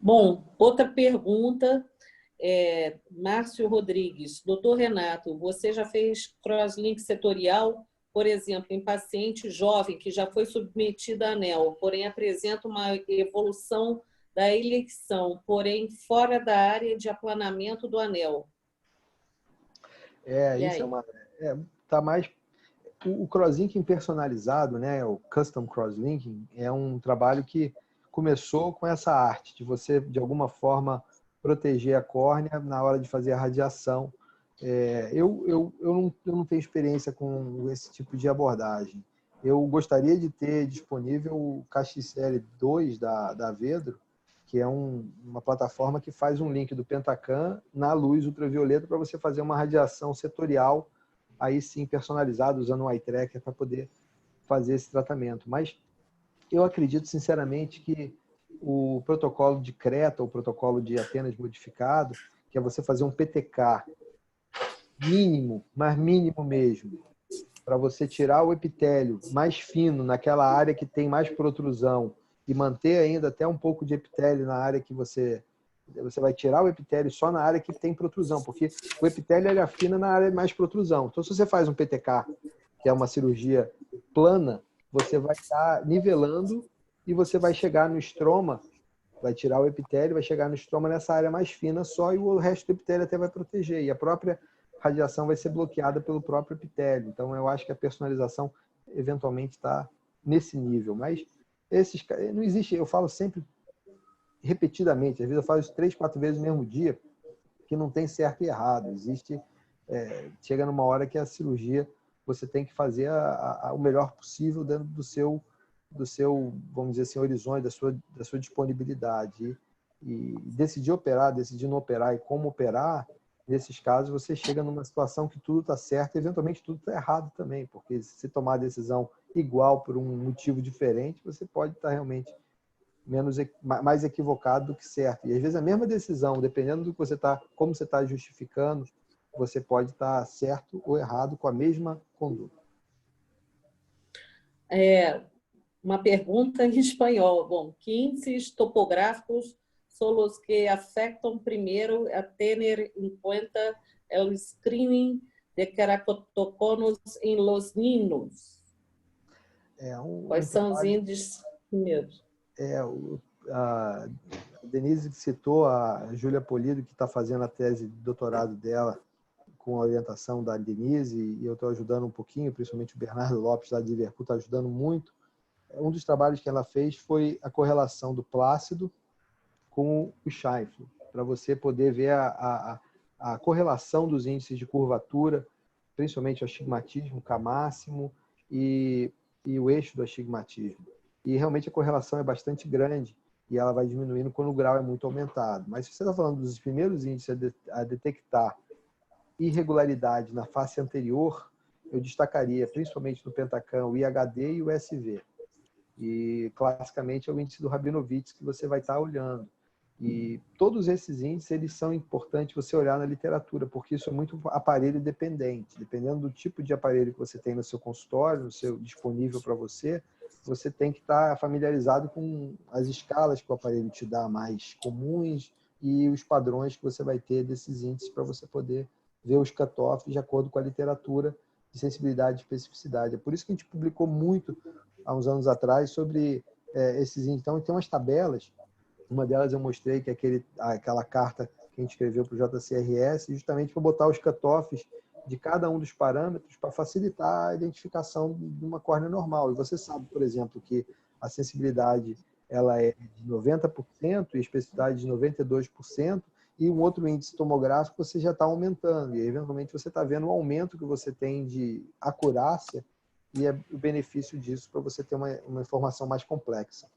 Bom, outra pergunta, Márcio Rodrigues. Doutor Renato, você já fez crosslink setorial, por exemplo, em paciente jovem que já foi submetido a anel, porém apresenta uma evolução da eleição, porém fora da área de aplanamento do anel? Tá mais... O crosslinking personalizado, né, o custom crosslinking, é um trabalho que começou com essa arte de você, de alguma forma, proteger a córnea na hora de fazer a radiação. Eu não tenho experiência com esse tipo de abordagem. Eu gostaria de ter disponível o KXL2 da Vedro, que é uma plataforma que faz um link do Pentacam na luz ultravioleta para você fazer uma radiação setorial, aí sim personalizado, usando o eye tracker para poder fazer esse tratamento. Mas eu acredito sinceramente que o protocolo de Creta, o protocolo de Atenas modificado, que é você fazer um PTK mínimo, mas mínimo mesmo, para você tirar o epitélio mais fino naquela área que tem mais protrusão e manter ainda até um pouco de epitélio na área que você vai tirar o epitélio só na área que tem protrusão, porque o epitélio ele afina na área mais protrusão. Então, se você faz um PTK, que é uma cirurgia plana, você vai estar nivelando e você vai chegar no estroma, vai tirar o epitélio, vai chegar no estroma nessa área mais fina só e o resto do epitélio até vai proteger. E a própria radiação vai ser bloqueada pelo próprio epitélio. Então, eu acho que a personalização eventualmente está nesse nível. Mas não existe, eu falo sempre repetidamente, às vezes eu falo isso 3, 4 vezes no mesmo dia, que não tem certo e errado. Existe, chega numa hora que a cirurgia você tem que fazer o melhor possível dentro do seu, vamos dizer assim, horizonte, da sua disponibilidade. E decidir operar, decidir não operar e como operar, nesses casos você chega numa situação que tudo está certo e eventualmente tudo está errado também, porque se tomar a decisão igual por um motivo diferente, você pode estar realmente mais equivocado do que certo. E às vezes a mesma decisão, dependendo do que você está, como você está justificando, você pode estar certo ou errado com a mesma conduta. Uma pergunta em espanhol. Bom, que índices topográficos são os que afetam primeiro a ter em conta o screening de keratoconus em los niños? Quais são os índices primeiros? A Denise citou a Júlia Polido, que está fazendo a tese de doutorado dela com a orientação da Denise, e eu estou ajudando um pouquinho, principalmente o Bernardo Lopes, lá de Liverpool, está ajudando muito. Um dos trabalhos que ela fez foi a correlação do Plácido com o Scheifele, para você poder ver a correlação dos índices de curvatura, principalmente o astigmatismo, K máximo e o eixo do astigmatismo. E realmente a correlação é bastante grande e ela vai diminuindo quando o grau é muito aumentado. Mas se você está falando dos primeiros índices a detectar irregularidade na face anterior, eu destacaria principalmente no Pentacam o IHD e o SV. E classicamente é o índice do Rabinovitch que você vai estar olhando. E todos esses índices, eles são importantes você olhar na literatura, porque isso é muito aparelho dependente. Dependendo do tipo de aparelho que você tem no seu consultório, no seu disponível para você, você tem que estar familiarizado com as escalas que o aparelho te dá mais comuns e os padrões que você vai ter desses índices para você poder ver os cutoffs de acordo com a literatura de sensibilidade e especificidade. É por isso que a gente publicou muito, há uns anos atrás, sobre esses índices. Então, tem umas tabelas, uma delas eu mostrei, que é aquela carta que a gente escreveu para o JCRS, justamente para botar os cutoffs de cada um dos parâmetros para facilitar a identificação de uma córnea normal. E você sabe, por exemplo, que a sensibilidade ela é de 90% e a especificidade de 92%, e um outro índice tomográfico você já está aumentando, e eventualmente você está vendo o aumento que você tem de acurácia e o benefício disso para você ter uma informação mais complexa.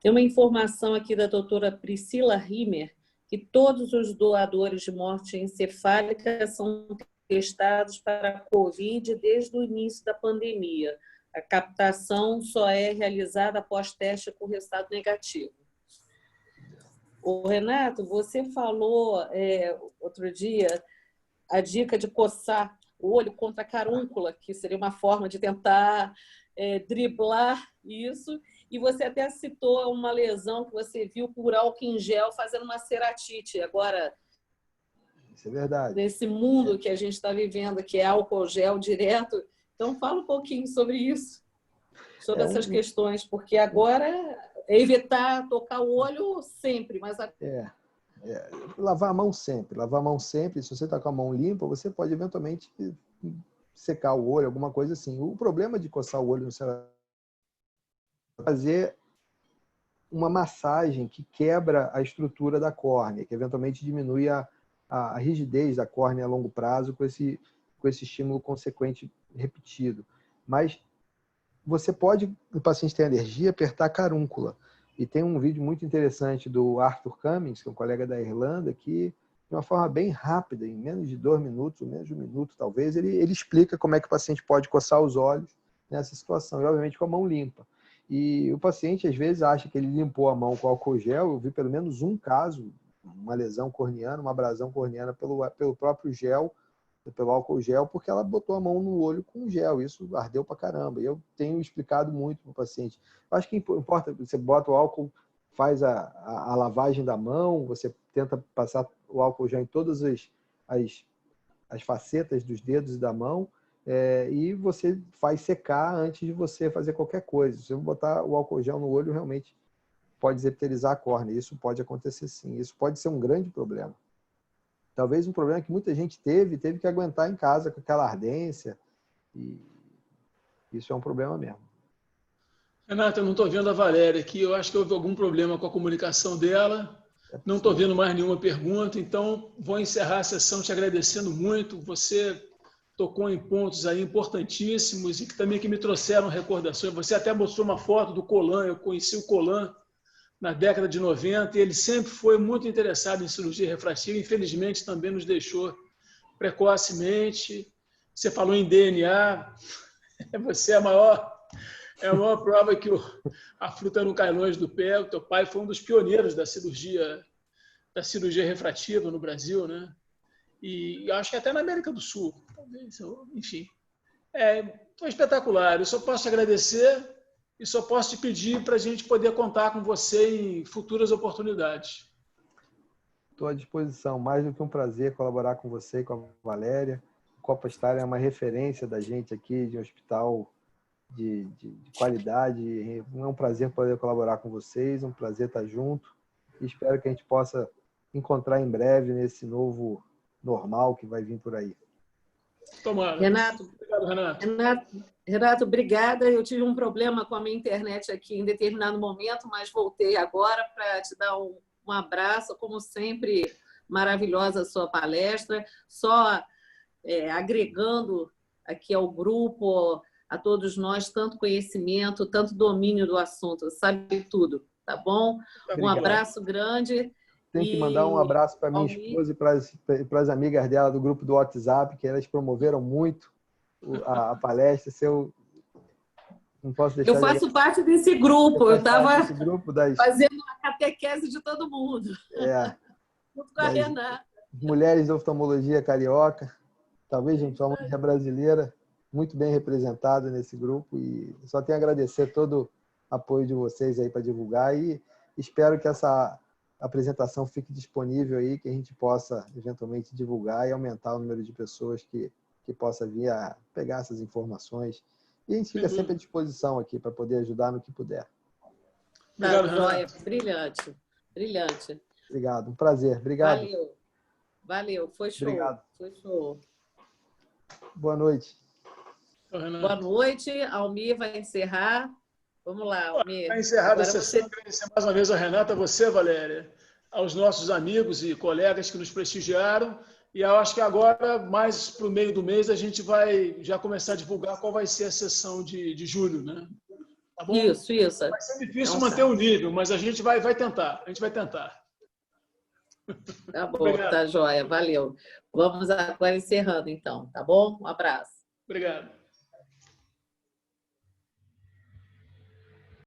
Tem uma informação aqui da doutora Priscila Rimmer, que todos os doadores de morte encefálica são testados para a COVID desde o início da pandemia. A captação só é realizada após teste com resultado negativo. O Renato, você falou outro dia a dica de coçar o olho contra a carúncula, que seria uma forma de tentar driblar isso. E você até citou uma lesão que você viu por álcool em gel fazendo uma ceratite. Agora, isso é verdade. Nesse mundo que a gente está vivendo, que é álcool gel direto. Então, fala um pouquinho sobre isso, sobre essas questões, porque agora é evitar tocar o olho sempre, mas... Lavar a mão sempre. Lavar a mão sempre. Se você está com a mão limpa, você pode eventualmente secar o olho, alguma coisa assim. O problema de coçar o olho no celular é fazer uma massagem que quebra a estrutura da córnea, que eventualmente diminui a rigidez da córnea a longo prazo com esse estímulo consequente repetido. Mas você pode, o paciente tem alergia, apertar a carúncula. E tem um vídeo muito interessante do Arthur Cummings, que é um colega da Irlanda, que de uma forma bem rápida, em menos de 2 minutos, ou menos de 1 minuto talvez, ele explica como é que o paciente pode coçar os olhos nessa situação, e obviamente com a mão limpa. E o paciente às vezes acha que ele limpou a mão com álcool gel. Eu vi pelo menos um caso, uma lesão corneana, uma abrasão corneana pelo próprio gel, pelo álcool gel, porque ela botou a mão no olho com gel. Isso ardeu pra caramba. E eu tenho explicado muito para o paciente. Eu acho que importa, você bota o álcool, faz a lavagem da mão, você tenta passar o álcool gel em todas as facetas dos dedos e da mão, e você faz secar antes de você fazer qualquer coisa. Se você botar o álcool gel no olho, realmente pode desepiterizar a córnea. Isso pode acontecer sim. Isso pode ser um grande problema. Talvez um problema que muita gente teve que aguentar em casa com aquela ardência. E isso é um problema mesmo. Renata, eu não estou vendo a Valéria aqui. Eu acho que houve algum problema com a comunicação dela. Não estou vendo mais nenhuma pergunta. Então, vou encerrar a sessão te agradecendo muito. Você tocou em pontos aí importantíssimos e que também me trouxeram recordações. Você até mostrou uma foto do Colan. Eu conheci o Colan na década de 90, e ele sempre foi muito interessado em cirurgia refrativa. Infelizmente, também nos deixou precocemente. Você falou em DNA. Você é a maior prova que a fruta não cai longe do pé. O teu pai foi um dos pioneiros da cirurgia refrativa no Brasil, né? E acho que até na América do Sul. Talvez, enfim. Foi espetacular. Eu só posso te agradecer e só posso te pedir para a gente poder contar com você em futuras oportunidades. Estou à disposição. Mais do que um prazer colaborar com você e com a Valéria. O Copa Star é uma referência da gente aqui, de um hospital de qualidade. É um prazer poder colaborar com vocês, um prazer estar junto. E espero que a gente possa encontrar em breve nesse novo normal que vai vir por aí. Tomara. Renato, Obrigado, Renato. Renato, obrigada. Eu tive um problema com a minha internet aqui em determinado momento, mas voltei agora para te dar um abraço. Como sempre, maravilhosa a sua palestra. Só agregando aqui ao grupo, a todos nós, tanto conhecimento, tanto domínio do assunto. Sabe tudo, tá bom? Obrigado. Um abraço grande. Tenho que mandar um abraço para minha esposa e para as amigas dela do grupo do WhatsApp, que elas promoveram muito a palestra. não posso deixar Eu faço parte desse grupo. Eu estava fazendo a catequese de todo mundo. Junto com a Renata. Mulheres de oftalmologia carioca, talvez de oftalmologia brasileira, muito bem representada nesse grupo. E só tenho a agradecer todo o apoio de vocês aí para divulgar e espero que essa apresentação fique disponível aí, que a gente possa eventualmente divulgar e aumentar o número de pessoas que possa vir a pegar essas informações. E a gente fica sempre à disposição aqui para poder ajudar no que puder. Obrigado, joia. Brilhante. Brilhante. Obrigado. Um prazer. Obrigado. Valeu. Foi show. Obrigado. Foi show. Boa noite. Boa noite. A Almir vai encerrar. Vamos lá, Almir. Para encerrar a sessão, agradecer mais uma vez a Renata, a você, Valéria, aos nossos amigos e colegas que nos prestigiaram. E eu acho que agora, mais para o meio do mês, a gente vai já começar a divulgar qual vai ser a sessão de julho, né? Tá bom? Isso. Vai ser difícil manter o nível, mas a gente vai tentar. A gente vai tentar. Tá bom, Obrigado. Tá joia. Valeu. Vamos agora encerrando, então. Tá bom? Um abraço. Obrigado.